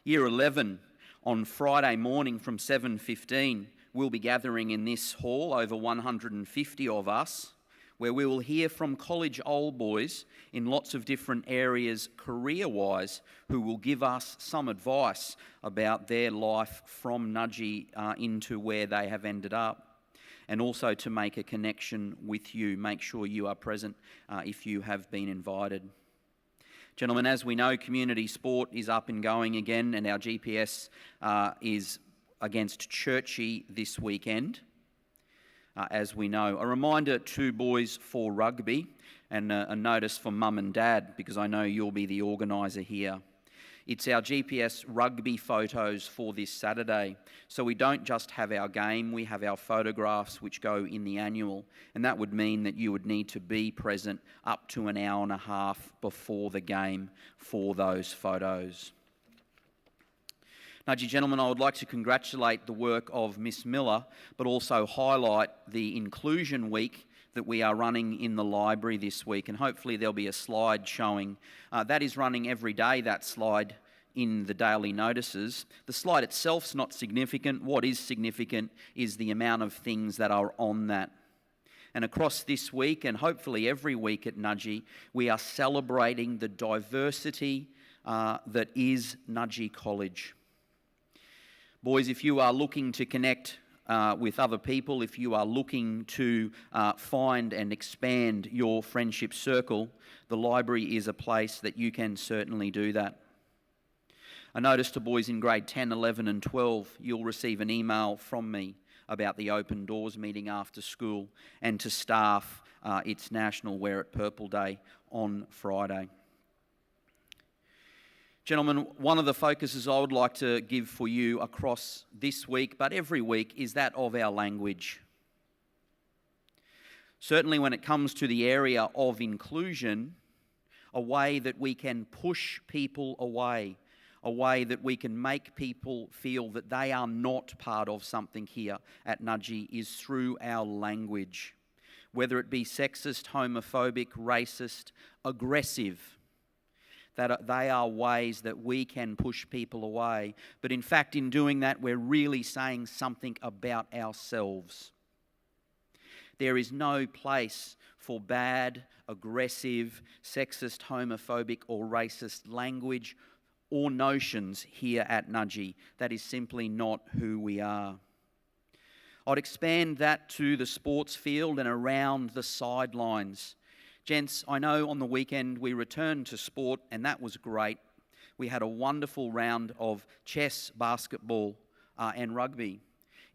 Year 11, on Friday morning from 7:15, we'll be gathering in this hall, over 150 of us, where we will hear from college old boys in lots of different areas career-wise who will give us some advice about their life from Nudgee into where they have ended up. And also to make a connection with you. Make sure you are present if you have been invited. Gentlemen, as we know, community sport is up and going again, and our GPS is against Churchie this weekend, as we know. A reminder to boys for rugby, and a notice for mum and dad, because I know you'll be the organiser here. It's our GPS rugby photos for this Saturday. So we don't just have our game, we have our photographs which go in the annual. And that would mean that you would need to be present up to an hour and a half before the game for those photos. Nudgee gentlemen, I would like to congratulate the work of Miss Miller, but also highlight the Inclusion Week that we are running in the library this week, and hopefully there'll be a slide showing. That is running every day, that slide, in the daily notices. The slide itself's not significant. What is significant is the amount of things that are on that. And across this week, and hopefully every week at Nudgee, we are celebrating the diversity that is Nudgee College. Boys, if you are looking to connect with other people, if you are looking to find and expand your friendship circle, the library is a place that you can certainly do that. A notice to boys in grade 10, 11 and 12, you'll receive an email from me about the Open Doors meeting after school, and to staff, it's National Wear It Purple Day on Friday. Gentlemen, one of the focuses I would like to give for you across this week, but every week, is that of our language. Certainly when it comes to the area of inclusion, a way that we can push people away, a way that we can make people feel that they are not part of something here at Nudgee, is through our language. Whether it be sexist, homophobic, racist, aggressive, that they are ways that we can push people away. But in fact, in doing that, we're really saying something about ourselves. There is no place for bad, aggressive, sexist, homophobic or racist language or notions here at Nudgee. That is simply not who we are. I'd expand that to the sports field and around the sidelines. Gents, I know on the weekend we returned to sport and that was great. We had a wonderful round of chess, basketball and rugby.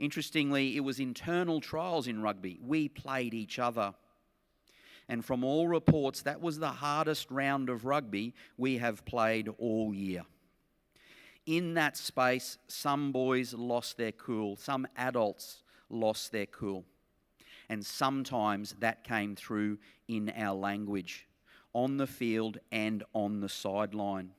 Interestingly, it was internal trials in rugby. We played each other. And from all reports, that was the hardest round of rugby we have played all year. In that space, some boys lost their cool. Some adults lost their cool. And sometimes that came through in our language, on the field and on the sideline.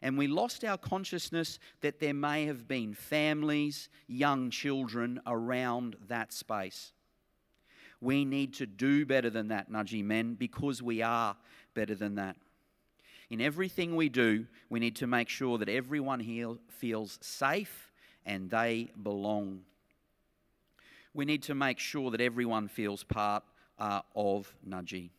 And we lost our consciousness that there may have been families, young children around that space. We need to do better than that, Nudgee men, because we are better than that. In everything we do, we need to make sure that everyone here feels safe and they belong. We need to make sure that everyone feels part of Nudgee.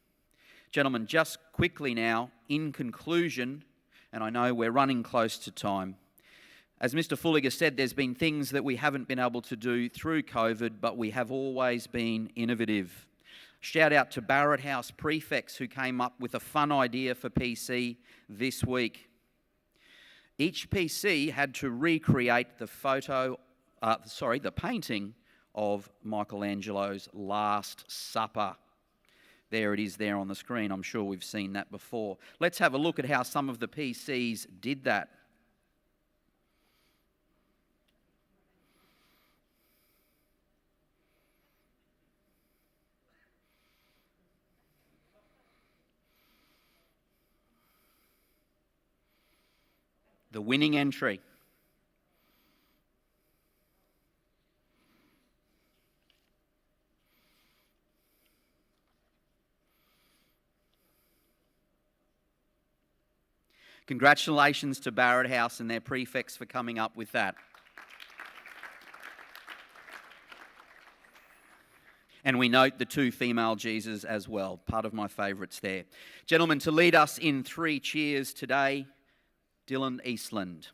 Gentlemen, just quickly now, in conclusion, and I know we're running close to time, as Mr. Fulliger said, there's been things that we haven't been able to do through COVID, but we have always been innovative. Shout out to Barrett House prefects who came up with a fun idea for PC this week. Each PC had to recreate the painting of Michelangelo's Last Supper. There it is there on the screen. I'm sure we've seen that before. Let's have a look at how some of the PCs did that. The winning entry. Congratulations to Barrett House and their prefects for coming up with that. And we note the 2 female Jesus as well, part of my favourites there. Gentlemen, to lead us in 3 cheers today, Dylan Eastland.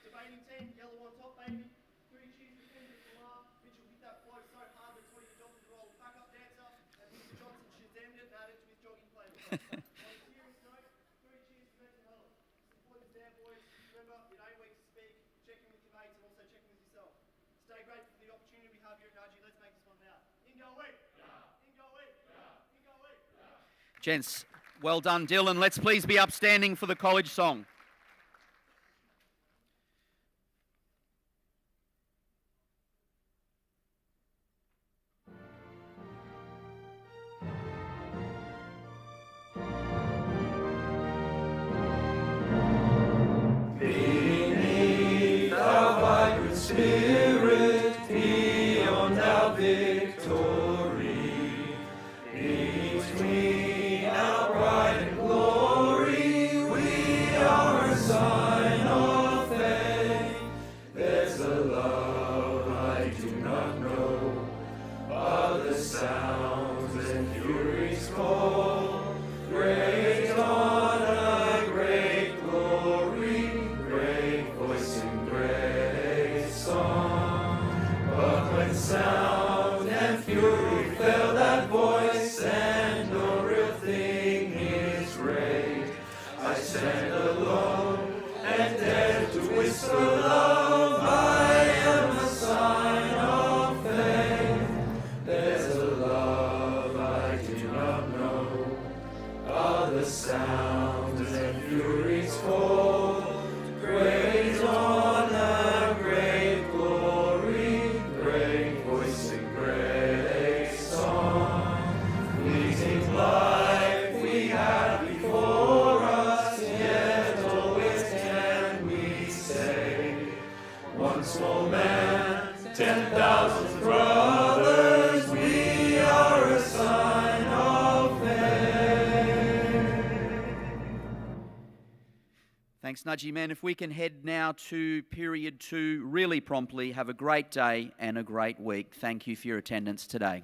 Debating team, yellow on top, baby. 3 cheers for Kendrick Lamar. Mitchell hit that flow so hard that Toddy adopted the role of backup dancer, and Mr. Johnson shazammed it and added to his jogging plan. On a serious note, 3 cheers for mental health. Support is there, boys. Remember, it ain't weak to speak. Check in with your mates and also check in with yourself. Stay grateful for the opportunity we have here at Nudgee. Let's make this one now. Ingo week. Ingo week. Ingo week. Gents, well done, Dylan. Let's please be upstanding for the college song. Spirit, beyond our victory, between our pride and glory, we are a sign of faith. There's a love I do not know, other sounds and furies call, great honor, great glory, great voice and great song. But when sound and fury fail that voice, and no real thing is great, I stand alone and dare to whisper love. I am a sign of faith. There's a love I do not know, other sounds and furies call, great honor, great glory, great voice and great song. Fleeting life we have before us, yet always can we say, one small man, 10,000 brothers, we are a sign of faith. Thanks, Nudgee men. If we can head now to period 2 really promptly. Have a great day and a great week. Thank you for your attendance today.